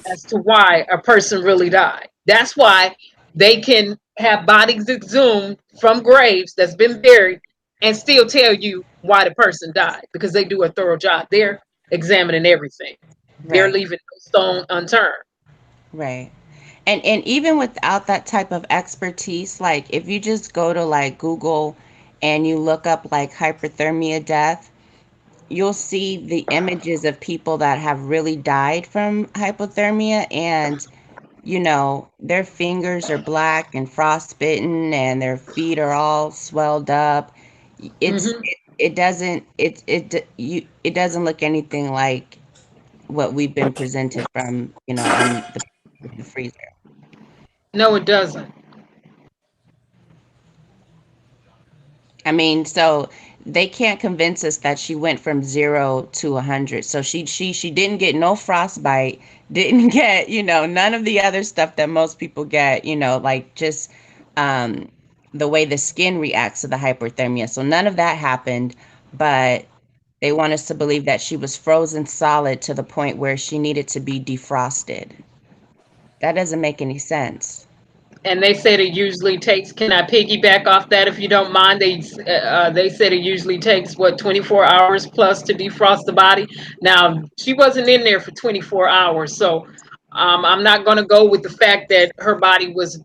as to why a person really died. That's why they can have bodies exhumed from graves that's been buried and still tell you why the person died, because they do a thorough job. They're examining everything. They're
Right.
leaving no stone unturned.
Right. And even without that type of expertise, like if you just go to like Google and you look up like hyperthermia death, you'll see the images of people that have really died from hypothermia, and their fingers are black and frostbitten and their feet are all swelled up. It's
Hmm.
it doesn't it doesn't look anything like what we've been presented from, in the freezer.
No, it doesn't.
I mean, so they can't convince us that she went from 0 to 100. So she didn't get no frostbite, didn't get, none of the other stuff that most people get, like just um the way the skin reacts to the hyperthermia. So none of that happened, but they want us to believe that she was frozen solid to the point where she needed to be defrosted. That doesn't make any sense.
And they said it usually takes. Can I piggyback off that if you don't mind? They said it usually takes what, 24 hours plus to defrost the body. Now she wasn't in there for 24 hours, so I'm not going to go with the fact that her body was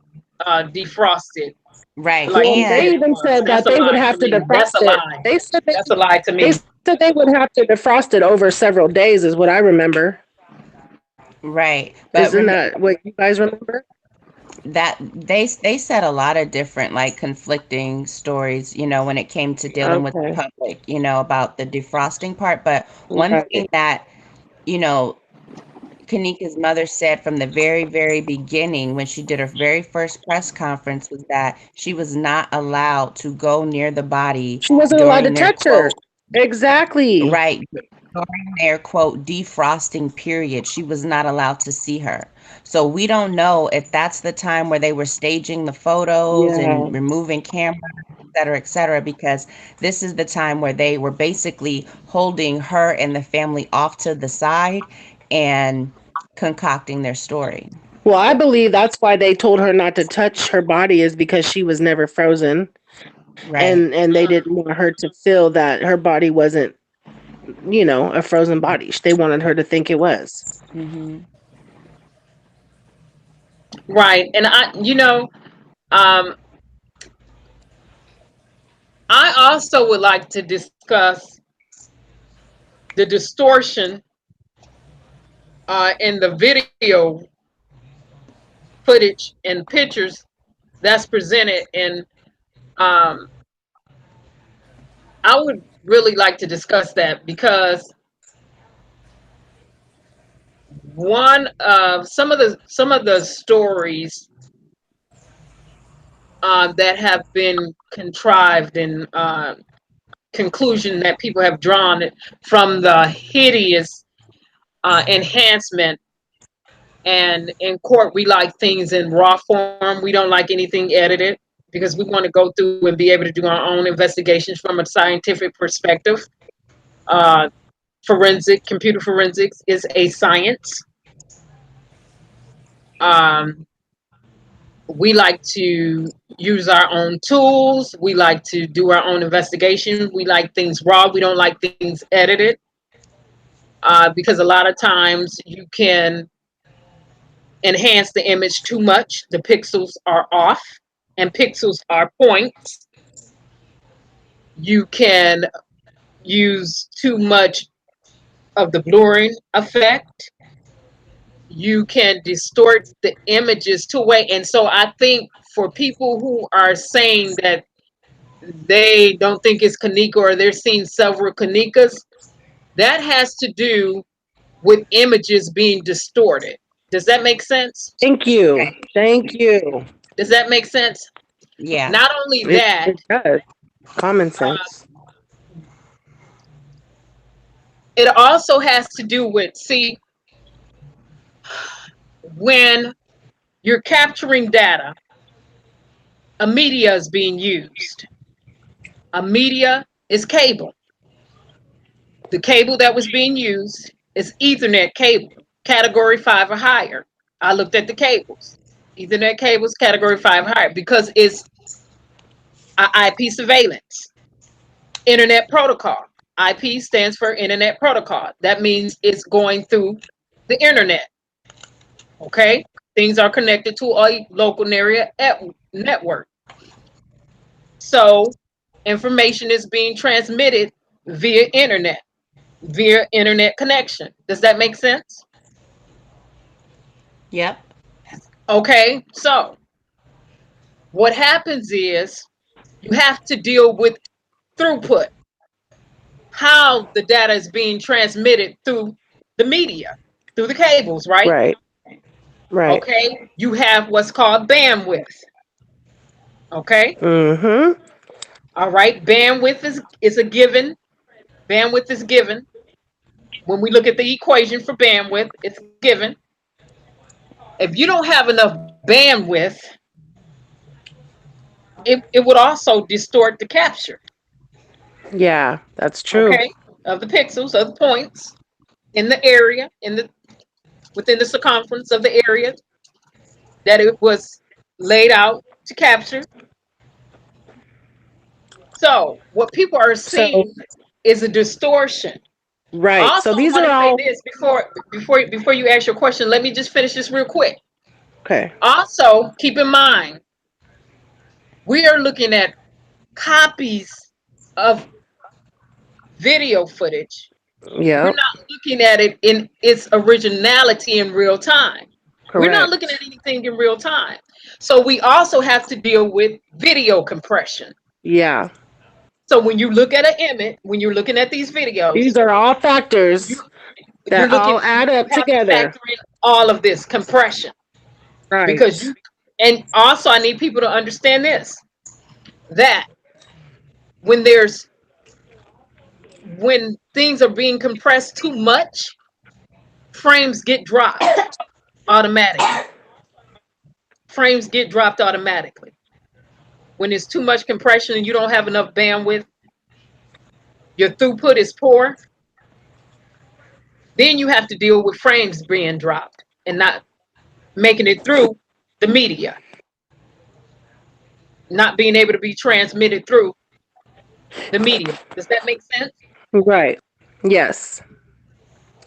defrosted
Right.
like
Well,
you said
they
And
it
even
was.
said
That's
that
a
they would
lie to
have to
me. That's
defrost
a
it.
lie.
They said
That's a lie to
they
me.
said they would have to defrost it over several days, is what I remember.
right. But
Isn't that what you guys remember?
that they said a lot of different like conflicting stories, when it came to dealing with the
Okay.
public, about the defrosting part. But one thing
Right.
that, you know Kanika's mother said from the very, very beginning when she did her very first press conference was that she was not allowed to go near the body
She wasn't allowed to
during their
touch her.
quote,
Exactly.
right, during their quote defrosting period. She was not allowed to see her. So we don't know if that's the time where they were staging the photos
Yeah.
and removing cameras, et cetera, because this is the time where they were basically holding her and the family off to the side and concocting their story.
Well, I believe that's why they told her not to touch her body, is because she was never frozen,
Right.
and they didn't want her to feel that her body wasn't, a frozen body. They wanted her to think it was.
Hmm.
Right. And um, I also would like to discuss the distortion in the video footage and pictures that's presented. And um, I would really like to discuss that because one of some of the stories that have been contrived and conclusion that people have drawn from the hideous enhancement. And in court, we like things in raw form. We don't like anything edited because we want to go through and be able to do our own investigations from a scientific perspective. Uh, computer forensics is a science. Um, we like to use our own tools. We like to do our own investigation. We like things raw. We don't like things edited because a lot of times you can enhance the image too much. The pixels are off, and pixels are points. You can use too much of the blurring effect. You can distort the images to a way. And so I think for people who are saying that they don't think it's Kanika or they're seeing several Kanikas, that has to do with images being distorted. Does that make sense?
Thank you. Thank you.
Does that make sense?
Yeah.
Not only
It,
that,
it does. Common sense.
it also has to do with, see, when you're capturing data, a media is being used. A media is cable. The cable that was being used is Ethernet cable, category 5 or higher. I looked at the cables. Ethernet cables, category 5 or higher, because it's IP surveillance. Internet protocol. IP stands for Internet Protocol. That means it's going through the internet. Okay? Things are connected to a local area network. So information is being transmitted via internet connection. Does that make sense?
Yep.
Okay, so what happens is you have to deal with throughput, how the data is being transmitted through the media, through the cables, right?
Right. Right.
Okay, you have what's called bandwidth. Okay,
Mm-hmm.
all right, bandwidth is a given. Bandwidth is given. When we look at the equation for bandwidth, it's given. If you don't have enough bandwidth, it would also distort the capture,
Yeah, that's true.
okay, of the pixels, of the points in the area, within the circumference of the area that it was laid out to capture. So what people are
So,
seeing is a distortion.
right. So
Also, I
these
want
are
to say
all
this before you ask your question. Let me just finish this real quick.
okay.
Also, keep in mind we are looking at copies of video footage. We're
Yep.
not looking at it in its originality in real time. We're not looking at
Correct.
anything in real time. So we also have to deal with video compression.
Yeah.
So when you look at an image, when you're looking at these videos,
These are all
you
factors
you're
that
looking,
all add
you
up
have to
together.
factor in all of this compression because
Right.
you, and also I need people to understand this, that when there's when things are being compressed too much, frames get dropped automatically. Frames get dropped automatically. When there's too much compression and you don't have enough bandwidth, your throughput is poor, then you have to deal with frames being dropped and not making it through the media, not being able to be transmitted through the media. Does that make sense?
Right. Yes.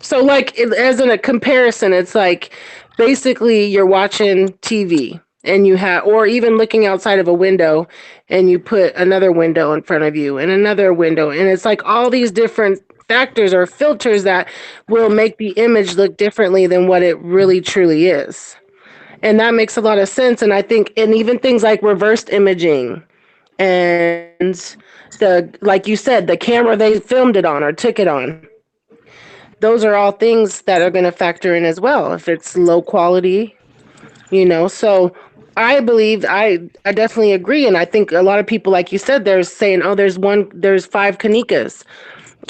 So, like, as in a comparison, it's like basically you're watching TV and you have, or even looking outside of a window and you put another window in front of you and another window. And it's like all these different factors or filters that will make the image look differently than what it really truly is. And that makes a lot of sense. And I think, and even things like reversed imaging and like you said, the camera they filmed it on or took it on, those are all things that are going to factor in as well. If it's low quality, so I believe I definitely agree. And I think a lot of people, like you said, they're saying, oh, there's five Kanikas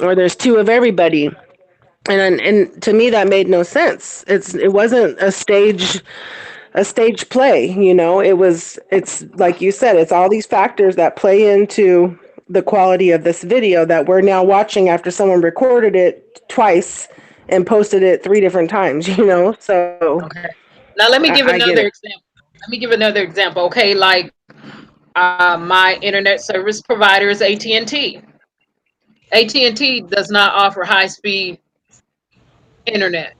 or there's two of everybody. And to me that made no sense. It wasn't a stage play, it's like you said, it's all these factors that play into the quality of this video that we're now watching after someone recorded it twice and posted it three different times, so
Okay. Now let me give
I get
another
it.
example. Let me give another example. Okay, like my internet service provider is AT&T. AT&T does not offer high speed internet.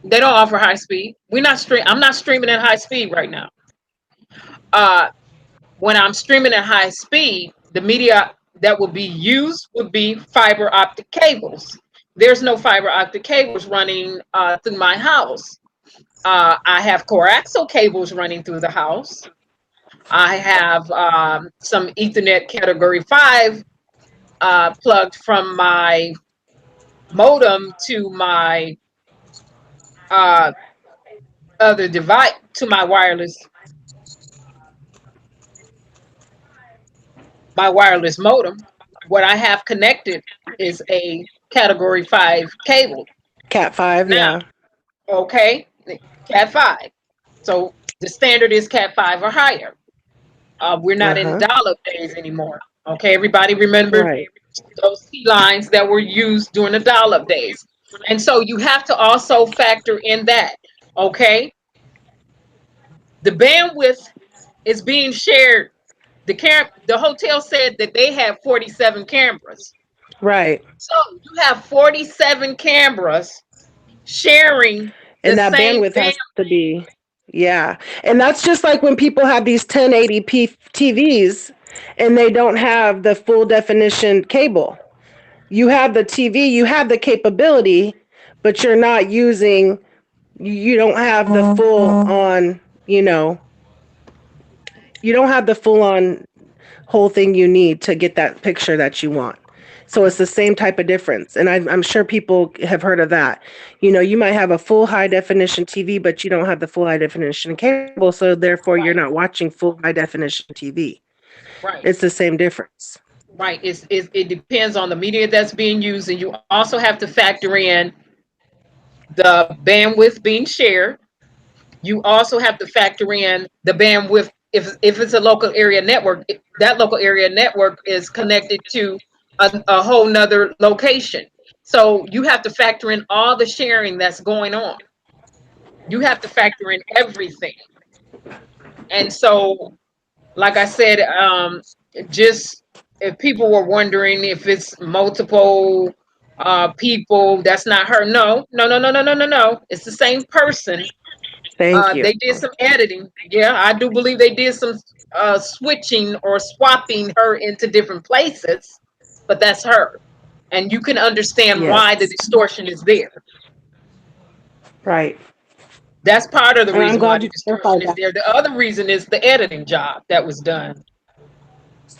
They don't offer high speed. I'm not streaming at high speed right now. Uh, when I'm streaming at high speed, the media that will be used would be fiber optic cables. There's no fiber optic cables running through my house. I have coaxial cables running through the house. I have some Ethernet Category 5 plugged from my modem to my uh, other device, to my wireless modem. What I have connected is a Category 5 cable.
Cat 5,
Now,
yeah.
okay, Cat 5. So the standard is Cat 5 or higher. We're not in
Uh-huh.
dial-up days anymore. Okay, everybody remember
Right.
those key lines that were used during the dial-up days. And so you have to also factor in that. Okay, the bandwidth is being shared. The hotel said that they have 47 cameras.
Right.
So you have 47 cameras sharing the
And that
same
bandwidth
band.
has to be, yeah. And that's just like when people have these 1080p TVs and they don't have the full definition cable. You have the TV, you have the capability, but you're not using, you don't have the full on, you don't have the full on whole thing you need to get that picture that you want. So it's the same type of difference. And I'm sure people have heard of that. You might have a full high definition TV, but you don't have the full high definition cable. So therefore, you're not
Right,
watching full high definition TV.
right,
It's the same difference.
right. It depends on the media that's being used, and you also have to factor in the bandwidth being shared. You also have to factor in the bandwidth. If it's a local area network, that local area network is connected to a whole nother location. So you have to factor in all the sharing that's going on. You have to factor in everything. And so, like I said, just if people were wondering if it's multiple people, that's not her. No, no, no, no, no, no, no, no. It's the same person.
Thank you.
They did some editing. Yeah, I do believe they did some switching or swapping her into different places, but that's her. And you can understand why the
Yes.
distortion is there.
Right.
That's part of the
And I'm
reason why
glad
the
you
distortion
clarified
is
that.
there. The other reason is the editing job that was done.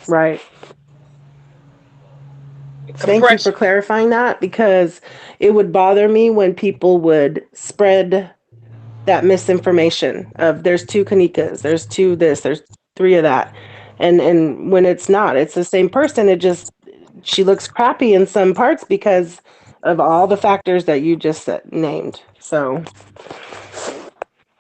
Right. Thank you for
Compression.
clarifying that because it would bother me when people would spread that misinformation of there's two Kanikas, there's two this, there's three of that. And when it's not, it's the same person. It just she looks crappy in some parts because of all the factors that you just named. So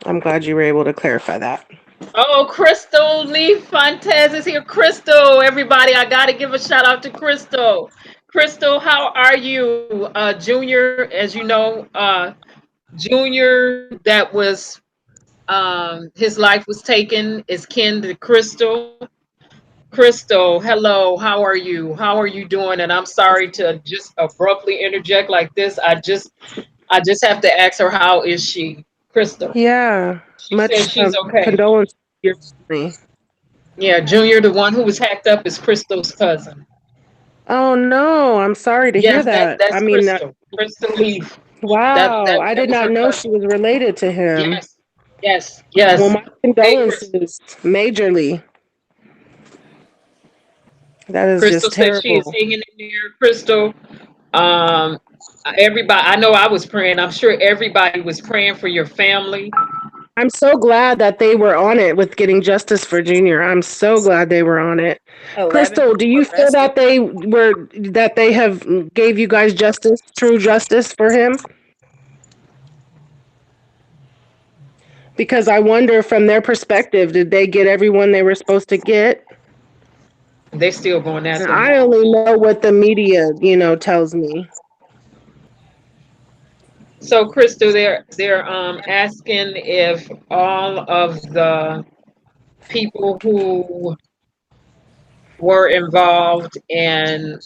I'm glad you were able to clarify that.
Oh, Crystal Lee Fontez is here. Crystal, everybody, I got to give a shout out to Crystal. Crystal, how are you? Junior, as you know, Junior, that was his life was taken, is kin to Crystal. Crystal, hello, how are you? How are you doing? And I'm sorry to just abruptly interject like this. I just have to ask her, how is she? Crystal.
Yeah.
She says
Much
she's okay.
condolences to your family.
Yeah, Junior, the one who was hacked up, is Crystal's cousin.
Oh no, I'm sorry to hear
Yes,
that. I
that's
mean,
Crystal. Crystal Leaf.
wow, I
That
did
was
not
her
know
cousin.
she was related to him.
Yes, yes,
Well,
yes.
my
Hey, Crystal.
condolences, majorly. That is
Crystal
just
says she is
terrible.
hanging in there. Crystal, um, everybody. I know I was praying. I'm sure everybody was praying for your family.
I'm so glad that they were on it with getting justice for Junior. I'm so glad they were on it.
11
Crystal, do
people
you feel
arrested.
that they have gave you guys justice, true justice for him? Because I wonder from their perspective, did they get everyone they were supposed to get?
They're still going
And
after him.
I only know what the media, tells me.
So, Crystal, they're asking if all of the people who were involved in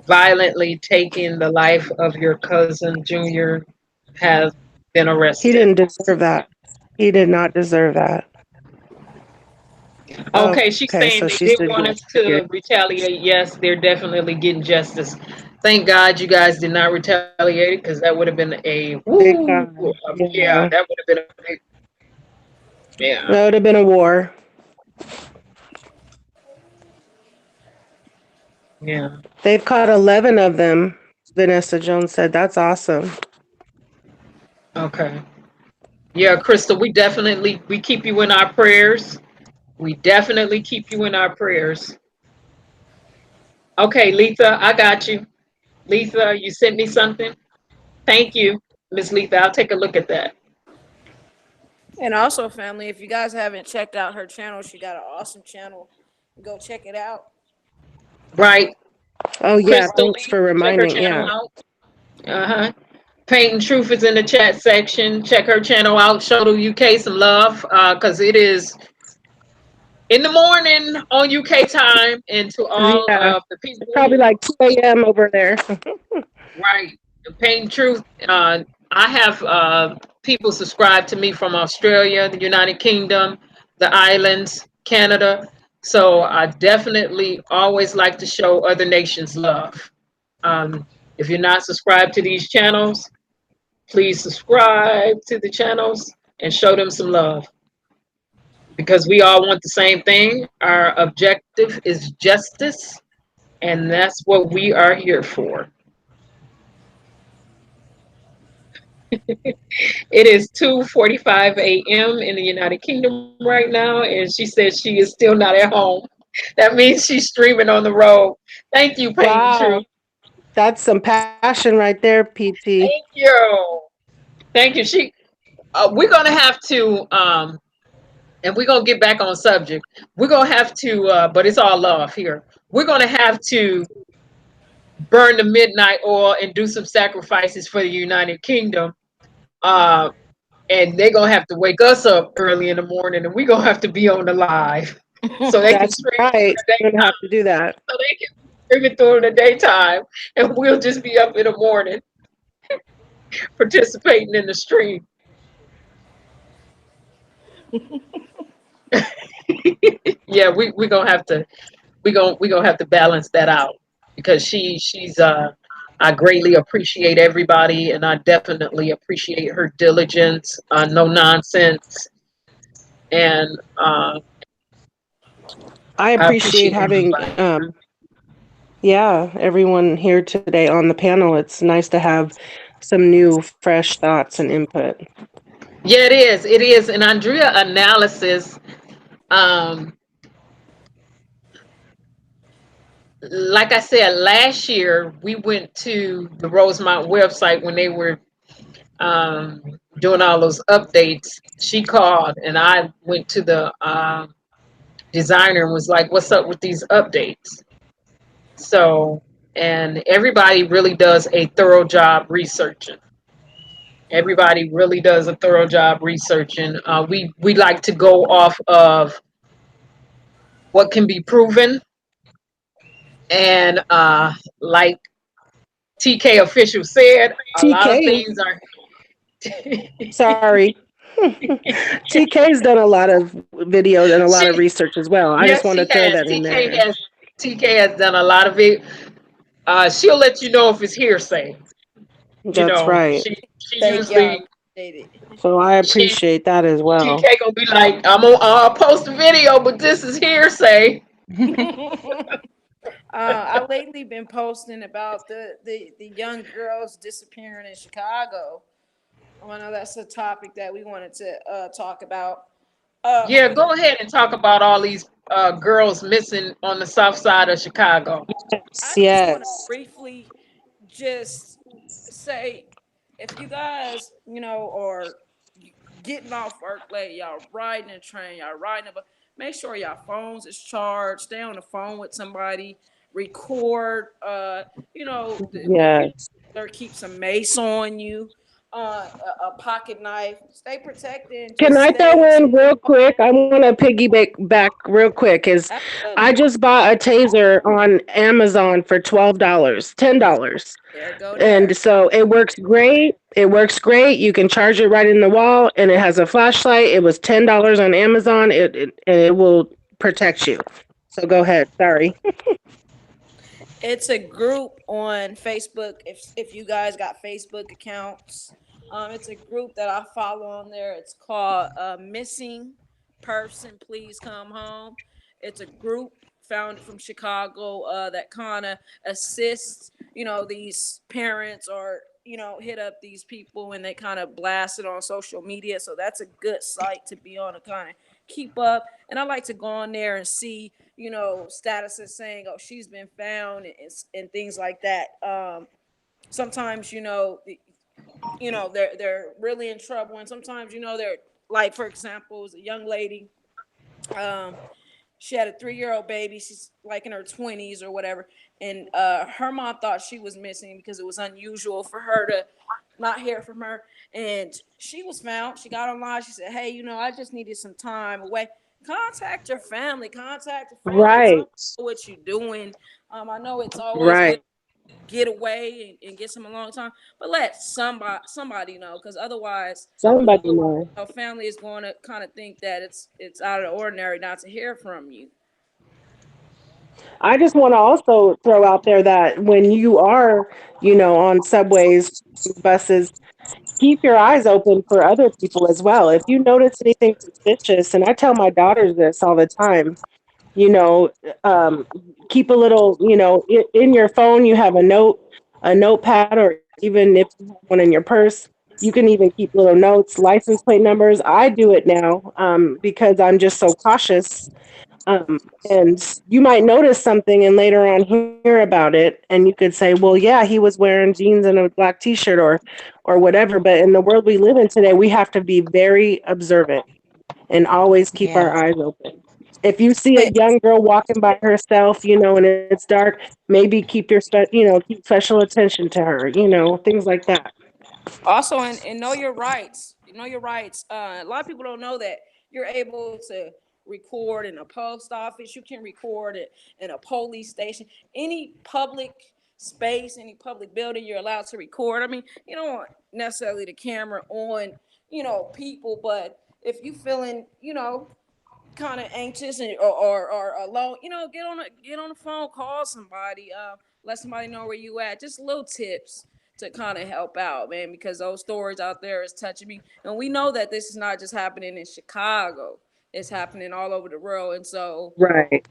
violently taking the life of your cousin Junior have been
He
arrested.
didn't deserve that. He did not deserve that.
Okay, she's
Okay,
saying
so
they
she
did
said
want us
yes.
to retaliate. Yes, they're definitely getting justice. Thank God you guys did not retaliate because that would have been a
Thank
woo.
God.
Yeah,
Yeah.
that would have been a big, yeah.
That would have been a war.
Yeah.
They've caught 11 of them, Vanessa Jones said. That's awesome.
Okay. Yeah, Crystal, we keep you in our prayers. We definitely keep you in our prayers. Okay, Letha, I got you. Letha, you sent me something. Thank you, Miss Letha. I'll take a look at that.
And also, family, if you guys haven't checked out her channel, she got an awesome channel. Go check it out.
Right.
Oh, yeah.
Crystal
Thanks
Lee,
for
check her
reminding.
channel
Yeah.
out. Uh-huh. Painting Truth is in the chat section. Check her channel out. Show the UK some love. Because it is in the morning on UK time, and to all
Yeah.
of the
It's
people,
probably like 2 a.m. over there.
right? Painting Truth. I have people subscribe to me from Australia, the United Kingdom, the islands, Canada. So I definitely always like to show other nations love. Um, if you're not subscribed to these channels, please subscribe to the channels and show them some love because we all want the same thing. Our objective is justice, and that's what we are here for. It is 2:45 a.m. in the United Kingdom right now, and she says she is still not at home. That means she's streaming on the road. Thank you, Painting
Wow.
Truth.
That's some passion right there, PT.
Thank you. Thank you. We're gonna have to, and we're gonna get back on subject. We're gonna have to, but it's all love here. We're gonna have to burn the midnight oil and do some sacrifices for the United Kingdom. Uh, and they're gonna have to wake us up early in the morning, and we're gonna have to be on the live so they can
That's
stream it
right.
during the
You're going to
daytime.
have to do that.
So they can stream it during the daytime, and we'll just be up in the morning participating in the stream. Yeah, we gonna have to we gonna have to balance that out because she's I greatly appreciate everybody, and I definitely appreciate her diligence, no nonsense, and
I
I
appreciate
appreciate
having,
everybody.
yeah, everyone here today on the panel. It's nice to have some new, fresh thoughts and input.
Yeah, it is. It is an Andria analysis. Um, like I said, last year we went to the Rosemont website when they were um, doing all those updates. She called, and I went to the designer and was like, "What's up with these updates?" So, and everybody really does a thorough job researching. Everybody really does a thorough job researching. We like to go off of what can be proven, and like TK official said, a lot of
TK.
things are
Sorry. TK's done a lot of videos and a lot of
She,
research as well. I just
yes,
want to
she
throw
has.
that in there.
TK has done a lot of it. She'll let you know if it's hearsay. You
That's
know,
right.
she
Thank y'all.
usually
Appreciate
So I
she
appreciate that as well.
TK gonna be like, I'll post a video, but this is hearsay.
it. I lately been posting about the young girls disappearing in Chicago. I know that's a topic that we wanted to talk about.
Yeah,
You know,
go ahead and talk about all these girls missing on the south side of Chicago.
I just want to
Yes.
briefly just say, if you guys, are getting off work late, y'all riding a train, y'all riding a bus, make sure y'all phones is charged. Stay on the phone with somebody. Record.
Yes.
Or keep some mace on you. A pocket knife. Stay protected. And
Can
just
I throw
stay.
in real quick? I want to piggyback back real quick. Is I
Absolutely.
just bought a taser on Amazon for $12, $10.
There, go
And
there.
so it works great. It works great. You can charge it right in the wall, and it has a flashlight. It was $10 on Amazon. And it will protect you. So go ahead. Sorry.
It's a group on Facebook. If you guys got Facebook accounts, it's a group that I follow on there. It's called Missing Person Please Come Home. It's a group founded from Chicago that kind of assists, these parents, or hit up these people, and they kind of blast it on social media. So that's a good site to be on to kind of keep up. And I like to go on there and see, statuses saying, "Oh, she's been found," and things like that. Sometimes, they're really in trouble, and sometimes, they're like, for example, it was a young lady. Um, she had a 3-year-old baby. She's like in her 20s or whatever, and her mom thought she was missing because it was unusual for her to not hear from her. And she was found. She got online. She said, "Hey, I just needed some time away." Contact your family. Contact your friends. Let somebody
Right.
know what you're doing. I know it's always good
Right.
to get away and get some alone time, but let somebody know, because otherwise,
Somebody know.
family is going to kind of think that it's out of the ordinary not to hear from you.
I just want to also throw out there that when you are, on subways, buses, keep your eyes open for other people as well. If you notice anything suspicious, and I tell my daughters this all the time, you know, um, keep a little, in your phone, you have a notepad, or even if you have one in your purse, you can even keep little notes, license plate numbers. I do it now because I'm just so cautious. And you might notice something and later on hear about it, and you could say, well, yeah, he was wearing jeans and a black t-shirt or whatever. But in the world we live in today, we have to be very observant and always keep our
Yeah.
eyes open. If you see a
But
young girl walking by herself, and it's dark, maybe keep keep special attention to her, things like that.
also, and know your rights. Know your rights. A lot of people don't know that you're able to record in a post office. You can record it in a police station. Any public space, any public building, you're allowed to record. I mean, you don't want necessarily the camera on, people, but if you feeling, kind of anxious or alone, get on the phone, call somebody, let somebody know where you at. Just little tips to kind of help out, man, because those stories out there is touching me, and we know that this is not just happening in Chicago; it's happening all over the world, and so,
Right.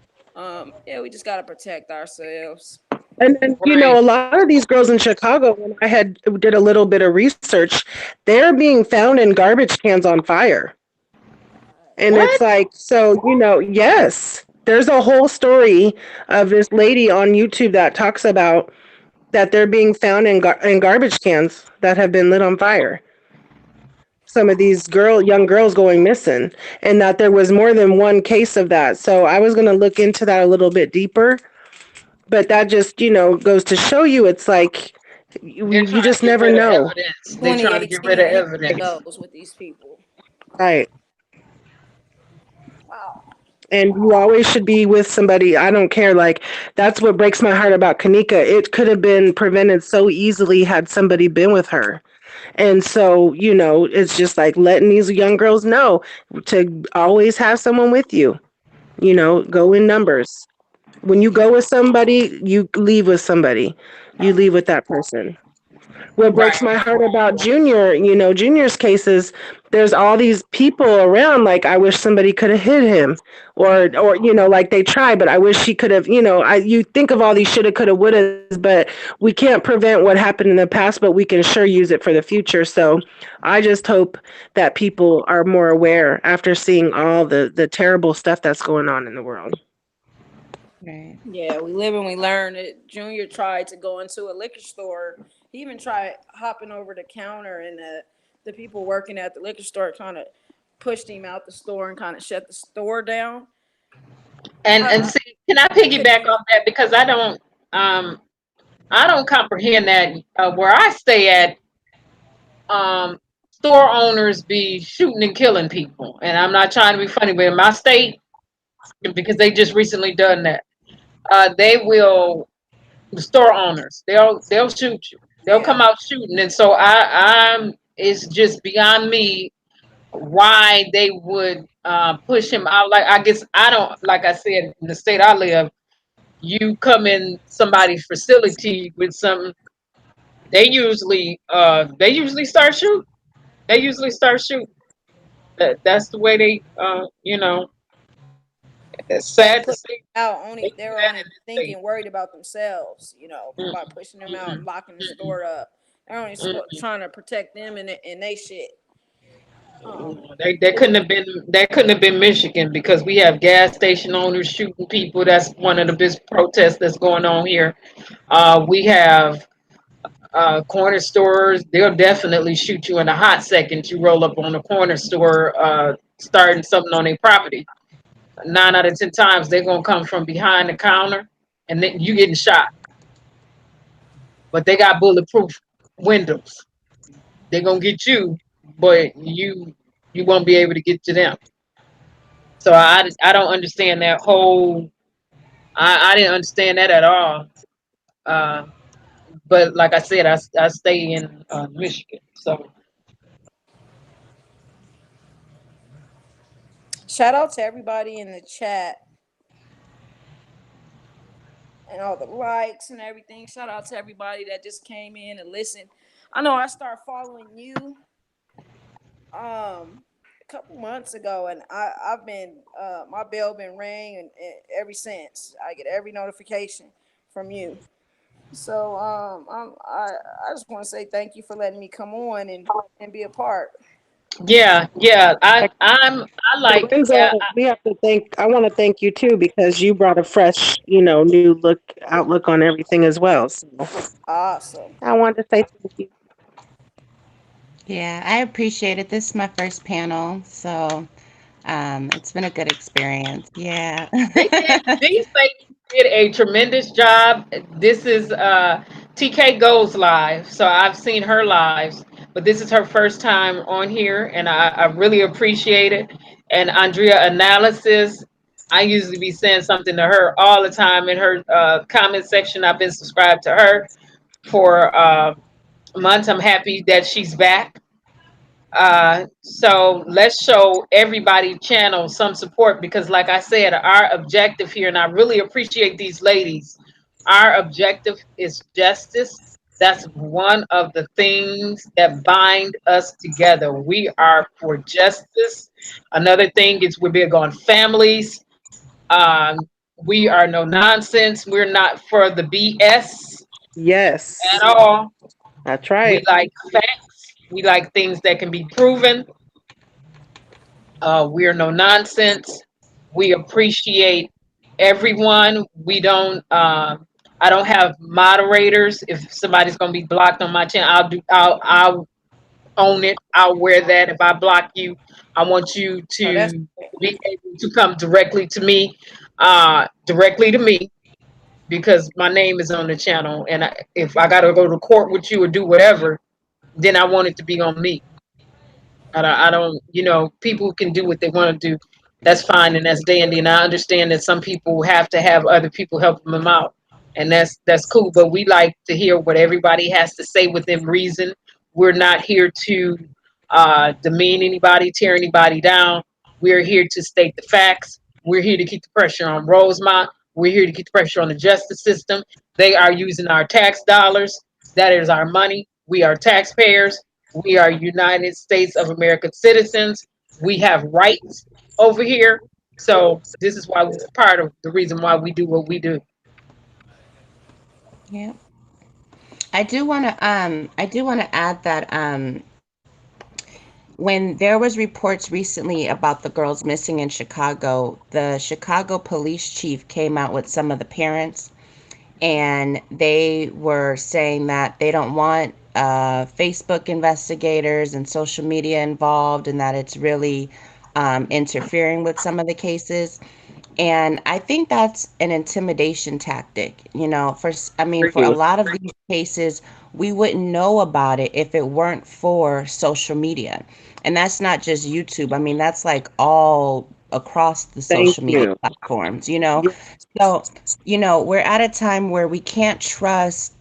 yeah, we just gotta protect ourselves.
And then,
Right.
a lot of these girls in Chicago, when I did a little bit of research, they're being found in garbage cans on fire. And it's
What?
like, so, yes, there's a whole story of this lady on YouTube that talks about that they're being found in garbage cans that have been lit on fire. Some of these young girls going missing, and that there was more than one case of that. So I was going to look into that a little bit deeper, but that just, goes to show you it's like
They're
you
trying to
just
get
never
rid of
know.
evidence. They're trying to get rid
2018,
of
anybody
evidence.
knows with these people.
Right.
Wow.
And you always should be with somebody. I don't care. Like, that's what breaks my heart about Kanika. It could have been prevented so easily had somebody been with her. And so, it's just like letting these young girls know to always have someone with you, go in numbers. When you go with somebody, you leave with somebody. You leave with that person. What breaks
Right.
my heart about Junior, Junior's cases, there's all these people around. Like, I wish somebody could have hit him, or like they tried, but I wish he could have. You think of all these shoulda, coulda, wouldas, but we can't prevent what happened in the past, but we can sure use it for the future. So, I just hope that people are more aware after seeing all the terrible stuff that's going on in the world.
Right.
Yeah, we live and we learn. It Junior tried to go into a liquor store. He even tried hopping over the counter, and the people working at the liquor store kind of pushed him out the store and kind of shut the store down.
And
I,
see, can I
I couldn't
piggyback
even.
on that because um I don't comprehend that where I stay at, store owners be shooting and killing people, and I'm not trying to be funny, but in my state, because they just recently done that, they will, the store owners, they'll shoot you, they'll
Yeah,
come out shooting, and so I'm it's just beyond me why they would push him out. Like, I guess I don't, like I said, in the state I live, you come in somebody's facility with something, they usually start shooting. They usually start shooting. That's the way they, it's
they
sad to
put
say
out
they
only
do
they're
that
only
in this state.
thinking worried about themselves.
Mm,
By pushing them out
mm-mm,
and locking the
mm-mm,
store up. They're only
mm-mm.
trying to protect them and they shit. Um,
They couldn't have been Michigan because we have gas station owners shooting people. That's one of the big protests that's going on here. We have corner stores. They'll definitely shoot you in a hot second. You roll up on a corner store, starting something on their property. 9 out of 10 times they're gonna come from behind the counter, and then you getting shot. But they got bulletproof windows. They're gonna get you, but you won't be able to get to them. So I don't understand that whole. I didn't understand that at all. Uh, but like I said, I stay in Michigan, so
Shout out to everybody in the chat and all the likes and everything. Shout out to everybody that just came in and listened. I know I started following you a couple months ago, and I've been my bell been ringing and ever since. I get every notification from you. So I just want to say thank you for letting me come on and be a part.
yeah, yeah. I like,
Lorenzo, I want to thank you too because you brought a fresh, new outlook on everything as well. So
Awesome.
I wanted to say thank you.
Yeah, I appreciate it. This is my first panel, so it's been a good experience. Yeah.
these ladies did a tremendous job. This is TK goes live, so I've seen her lives, but this is her first time on here, and I really appreciate it. And Andrea analysis, I usually be saying something to her all the time in her comment section. I've been subscribed to her for months. I'm happy that she's back. So let's show everybody channel some support because, like I said, our objective here, and I really appreciate these ladies, our objective is justice. That's one of the things that bind us together. We are for justice. Another thing is we're big on families. Um, we are no nonsense. We're not for the BS at
Yes,
all.
that's
We
right.
like facts. We like things that can be proven. We are no nonsense. We appreciate everyone. We don't. I don't have moderators. If somebody's gonna be blocked on my channel, I'll do. I'll own it. I'll wear that. If I block you, I want you
Oh, that's
to be able to come directly to me, because my name is on the channel. And if I gotta go to court with you or do whatever, then I want it to be on me. I don't, people can do what they want to do. That's fine and that's dandy. And I understand that some people have to have other people helping them out. And that's cool. But we like to hear what everybody has to say within reason. We're not here to demean anybody, tear anybody down. We're here to state the facts. We're here to keep the pressure on Rosemont. We're here to keep the pressure on the justice system. They are using our tax dollars. That is our money. We are taxpayers. We are United States of America citizens. We have rights over here. So this is why part of the reason why we do what we do.
Yeah. I do want to add that when there was reports recently about the girls missing in Chicago, the Chicago police chief came out with some of the parents, and they were saying that they don't want Facebook investigators and social media involved, and that it's really interfering with some of the cases. And I think that's an intimidation tactic. I mean, for a
Agreed.
lot of these cases, we wouldn't know about it if it weren't for social media. And that's not just YouTube. I mean, that's like all across the
Thank
social media
you.
platforms.
Yeah,
So, we're at a time where we can't trust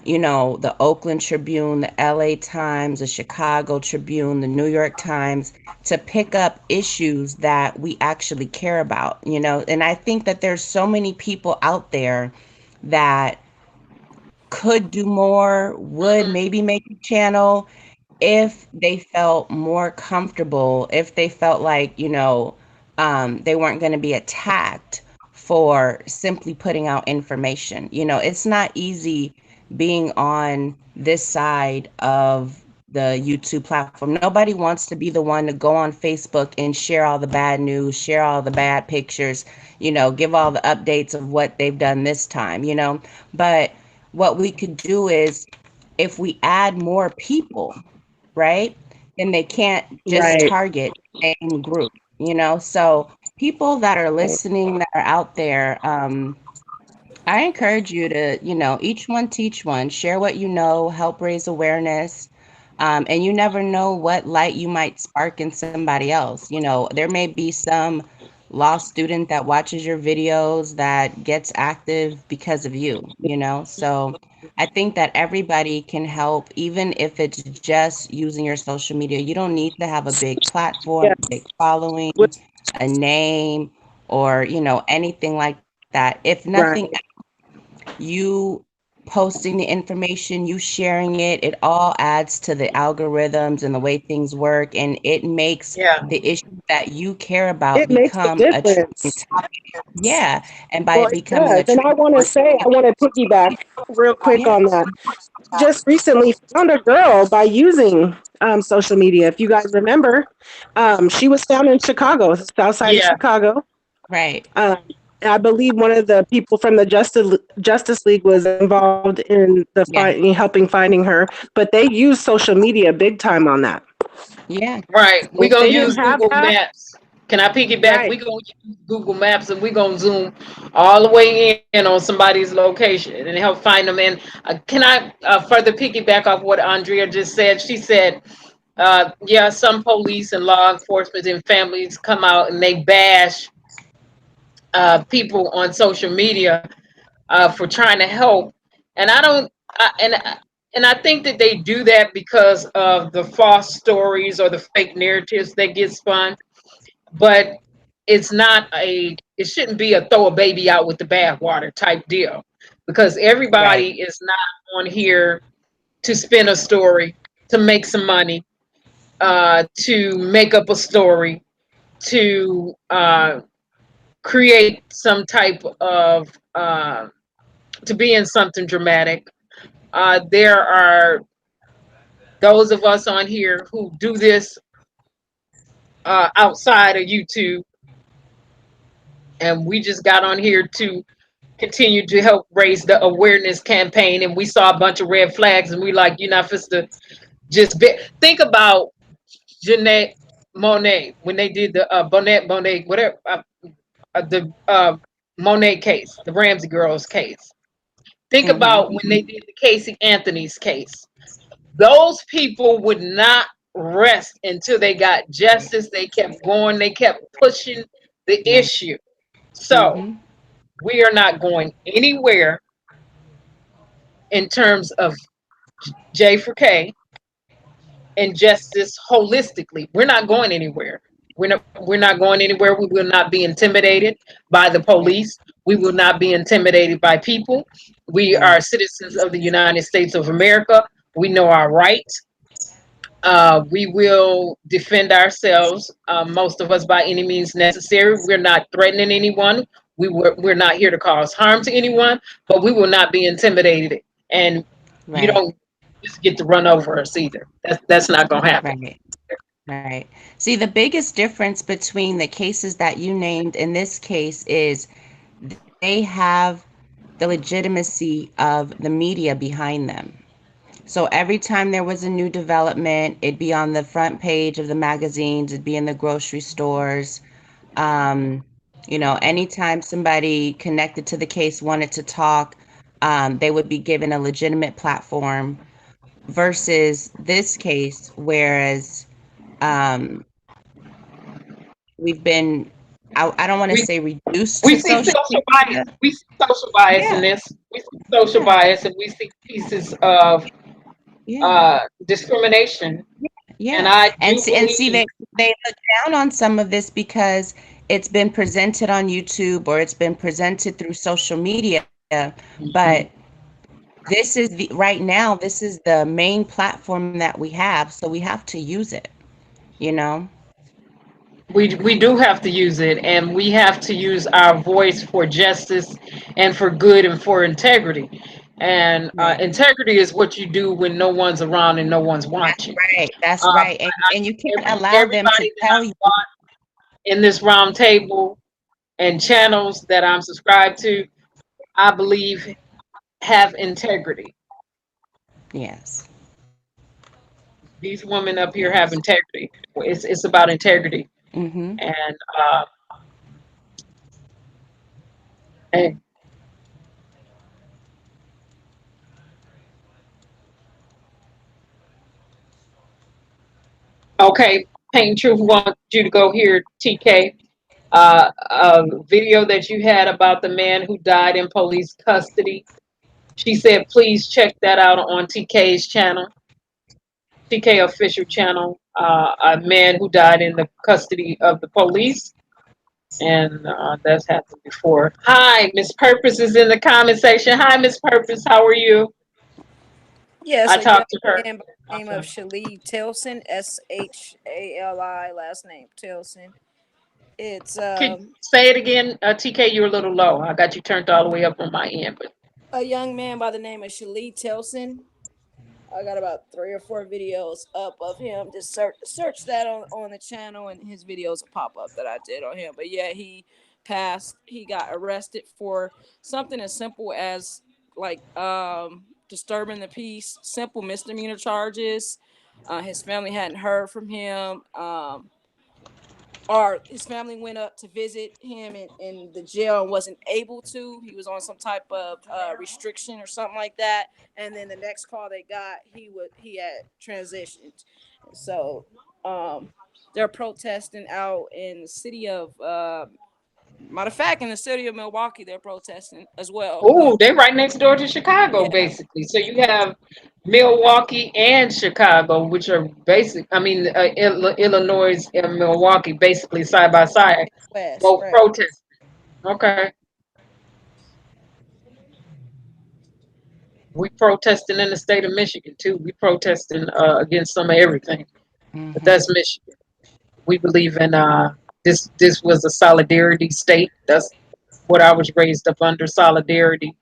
the Oakland Tribune, the LA Times, the Chicago Tribune, the New York Times to pick up issues that we actually care about. And I think that there's so many people out there that could do more, would maybe make a channel if they felt more comfortable, if they felt like, they weren't going to be attacked for simply putting out information. It's not easy being on this side of the YouTube platform. Nobody wants to be the one to go on Facebook and share all the bad news, share all the bad pictures, give all the updates of what they've done this time. But what we could do is if we add more people, right? Then they can't just
right.
target the same group. So people that are listening, that are out there, I encourage you to, each one teach one, share what you know, help raise awareness. And you never know what light you might spark in somebody else. There may be some law student that watches your videos that gets active because of you. So I think that everybody can help, even if it's just using your social media. You don't need to have a big platform,
Yeah.
a big following,
What-
a name, or, anything like that. If nothing,
Right.
you posting the information, you sharing it, it all adds to the algorithms and the way things work, and it makes
Yeah.
the issue that you care about
It makes a
become a trending
difference.
topic. Yeah, and by
Well,
it
it
becoming a
does. And I want to
trend,
say, I want to piggyback real quick
yeah,
on that. Just recently found a girl by using social media. If you guys remember, she was found in Chicago, south side of
Yeah.
Chicago.
right,
Um, I believe one of the people from the Justice League was involved in the
yeah,
helping finding her, but they used social media big time on that.
yeah,
Right. We're
If
gonna
they didn't
use
have
Google
that,
Maps. Can I piggyback?
right?
We're gonna use Google Maps and we're gonna zoom all the way in on somebody's location and help find them. And can I further piggyback off what Andrea just said? She said, yeah, some police and law enforcement and families come out and they bash people on social media for trying to help. And I don't, and I think that they do that because of the false stories or the fake narratives that get spun. But it's not it shouldn't be a throw a baby out with the bathwater type deal, because
right,
everybody is not on here to spin a story, to make some money, to make up a story, to create some type of to be in something dramatic. There are those of us on here who do this outside of YouTube, and we just got on here to continue to help raise the awareness campaign. And we saw a bunch of red flags, and we like, you're not supposed to just think about Jeanette Monet when they did the Bonet, whatever, the Monet case, the Ramsey girls case. Think
mm-hmm,
about when they did the Casey Anthony's case. Those people would not rest until they got justice. They kept going, they kept pushing the
right,
issue. So
mm-hmm,
we are not going anywhere in terms of J4K. and justice holistically. We're not going anywhere. We're not going anywhere. We will not be intimidated by the
Right.
police. We will not be intimidated by people. We
Right.
are citizens of the United States of America. We know our rights. We will defend ourselves, most of us, by any means necessary. We're not threatening anyone. We're not here to cause harm to anyone, but we will not be intimidated. And you
Right.
don't just get to run over us either. That's not going to happen.
Right. Right. See, the biggest difference between the cases that you named in this case is they have the legitimacy of the media behind them. So every time there was a new development, it'd be on the front page of the magazines, it'd be in the grocery stores. Um, anytime somebody connected to the case wanted to talk, they would be given a legitimate platform versus this case, whereas um, we've been, I don't want to
We
say reduced
we
to
see
social
social bias.
media.
We see social bias in
Yeah,
this. We see social
yeah,
bias, and we see pieces of
yeah.
discrimination. And
Yeah,
I
and
do
see
believe
they look down on some of this because it's been presented on YouTube or it's been presented through social media, but this is right now, this is the main platform that we have, so we have to use it, you know?
we do have to use it, and we have to use our voice for justice and for good and for integrity. And
Right.
integrity is what you do when no one's around and no one's
That's
watching.
right. That's
Uh,
right. And you can't allow them to
everybody that
tell
I've
you.
brought in this round table and channels that I'm subscribed to, I believe have integrity.
Yes.
These women up here
Yes.
have integrity. It's about integrity.
Mm-hmm.
And and okay, Pain Truth wants you to go here, TK. A video that you had about the man who died in police custody. She said, please check that out on TK's channel, TK official channel. A man who died in the custody of the police. And that's happened before. Hi, Miss Purpose is in the comment section. Hi, Miss Purpose. How are you?
Yes,
I
a young
talked to her.
man by the name of Shali Tilson, Shali, last name Tilson. It's
Can you say it again? TK, you're a little low. I got you turned all the way up on my end, but
a young man by the name of Shali Tilson. I got about 3 or 4 videos up of him. Just search that on the channel, and his videos will pop up that I did on him. But yeah, he passed. He got arrested for something as simple as like disturbing the peace, simple misdemeanor charges. His family hadn't heard from him. Or his family went up to visit him in the jail and wasn't able to. He was on some type of restriction or something like that. And then the next call they got, he had transitioned. So they're protesting out in the city of matter of fact, in the city of Milwaukee, they're protesting as well.
oh, they're right next door to Chicago,
Yeah,
basically. So you have Milwaukee and Chicago, which are basic. I mean, Illinois and Milwaukee, basically side by side,
West,
both
right.
protesting. Okay, we protesting in the state of Michigan too. We protesting against some of everything, but
Mm-hmm.
that's Michigan. We believe in this. This was a solidarity state. That's what I was raised up under: solidarity,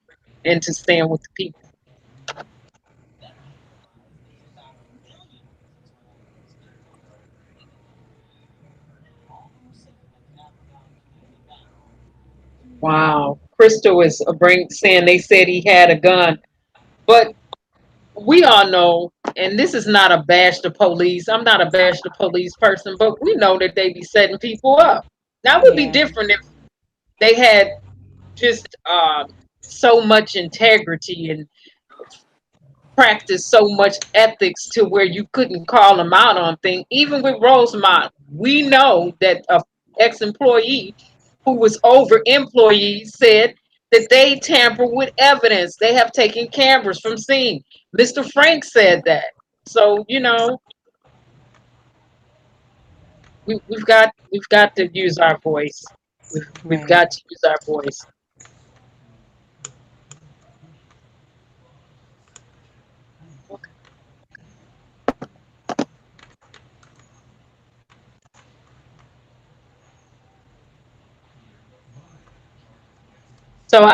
and to stand with the people. Wow. Crystal is saying they said he had a gun. But we all know, and this is not a bash to police. I'm not a bash to police person, but we know that they be setting people up. Now it would be
Yeah.
different if they had just so much integrity and practice so much ethics to where you couldn't call them out on things. Even with Rosemont, we know that a ex-employee who was over employees said that they tamper with evidence. They have taken cameras from scene. Mr. Frank said that. So, we've got to use our voice. We've
Right.
got to use our voice. So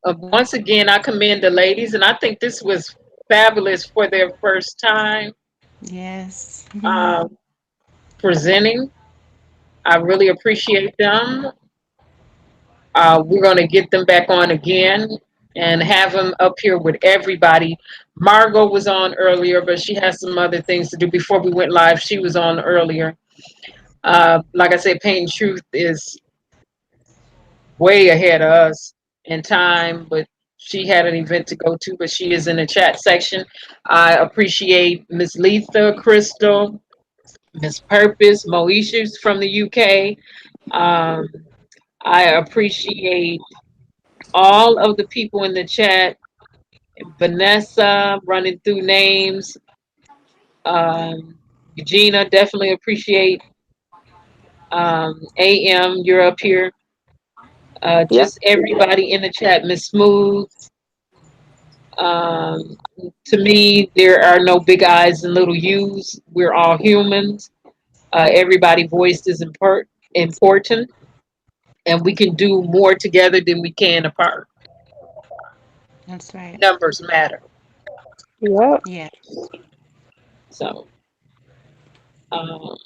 once again I commend the ladies, and I think this was fabulous for their first time
Yes.
um, presenting. I really appreciate them. We're going to get them back on again and have them up here with everybody. Margot was on earlier, but she has some other things to do before we went live. She was on earlier. Like I said, Pain Truth is way ahead of us in time, but she had an event to go to, but she is in the chat section. I appreciate Miss Letha, Crystal, Miss Purpose, Moesha's from the UK. Um, I appreciate all of the people in the chat. Vanessa, running through names. Eugenia, definitely appreciate. AM, you're up here.
Yep.
Just everybody in the chat. Miss Smooth. Um, to me, there are no big I's and little U's. We're all humans. Everybody's voice is important, and we can do more together than we can apart.
That's right.
Numbers matter.
Yep.
Yeah.
So, um,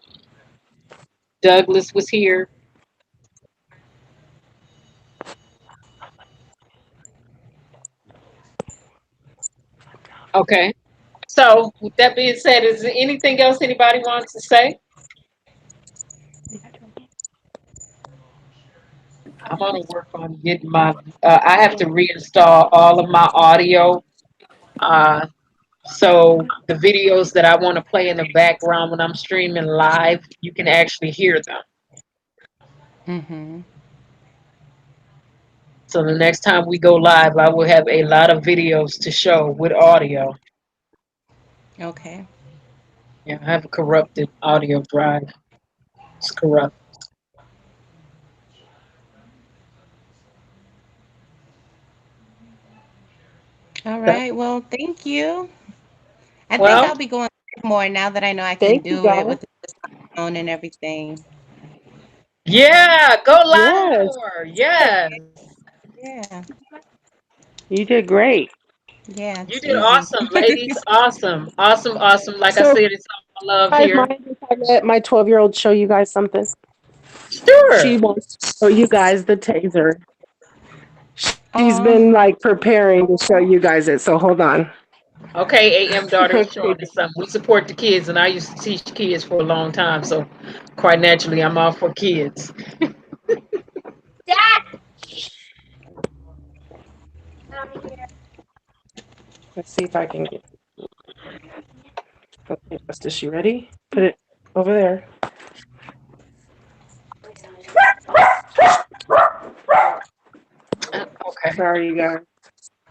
Douglas was here. Okay. So, with that being said, is there anything else anybody wants to say? I'm gonna work on getting my. I have to reinstall all of my audio. Uh, so the videos that I want to play in the background when I'm streaming live, you can actually hear them.
Mm-hmm.
So the next time we go live, I will have a lot of videos to show with audio.
Okay.
Yeah, I have a corrupted audio drive. It's corrupt.
All
So,
right. Well, thank you. I think
well,
I'll be going more now that I know I can
Thank you,
do it
guys.
with the phone and everything.
yeah, go live
Yes,
more. Yes.
Yeah.
you did great.
Yeah,
You
it's
did
easy.
awesome, ladies. Awesome. Awesome. Awesome. Like I
So,
said, it's all love
guys,
here.
mind if I let my 12-year-old show you guys something? She
Sure.
wants to show you guys the taser. She's
Oh,
been like preparing to show you guys it. So hold on.
Okay, AM daughter is
Okay.
showing us something. We support the kids, and I used to teach kids for a long time, so quite naturally, I'm all for kids.
Let's see if I can get. Okay, is she ready? Put it over there.
Okay.
Sorry, you guys.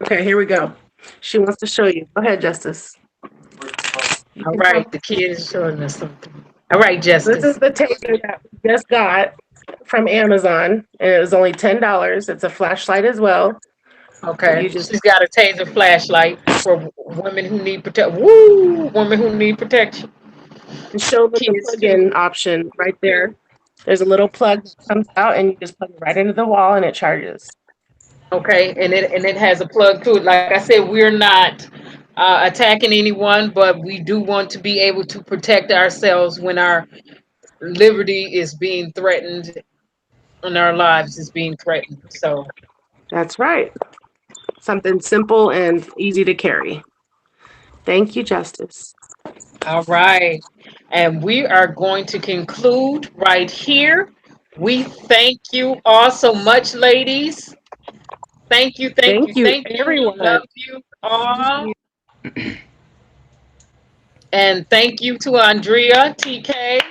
Okay, here we go. She wants to show you. Go ahead, Justice. You
All
can tell.
right, the kid is showing us something. All right,
This is
Justice.
the taser that we just got from Amazon, and it was only $10. It's a flashlight as well. But
Okay,
you just
she's got a taser flashlight for women who need protection. Woo! Women who need protection.
show them the
Kids too.
plug-in option right there. There's a little plug that comes out, and you just plug it right into the wall, and it charges.
Okay, and it has a plug to it. Like I said, we're not attacking anyone, but we do want to be able to protect ourselves when our liberty is being threatened and our lives is being threatened. So,
That's right. Something simple and easy to carry. Thank you, Justice.
all right. And we are going to conclude right here. We thank you all so much, ladies. Thank you, thank you,
Thank you,
thank you.
everyone.
Love you
thank
all.
you.
And thank you to Andrea, TK.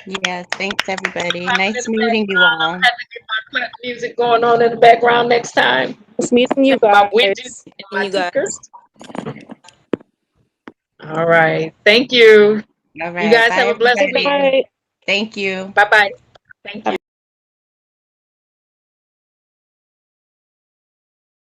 Yes, thanks everybody.
Clapping in
Nice
the
meeting you
background. I'm
all.
gonna have to get my clap music going on in the background next time.
Nice meeting you
And my widgets
guys.
and my
You
tickers.
guys.
All right. Thank you.
All
You
right.
guys
Bye
have a blessed
Good
week.
everybody.
night.
Thank you.
Bye-bye. Thank you.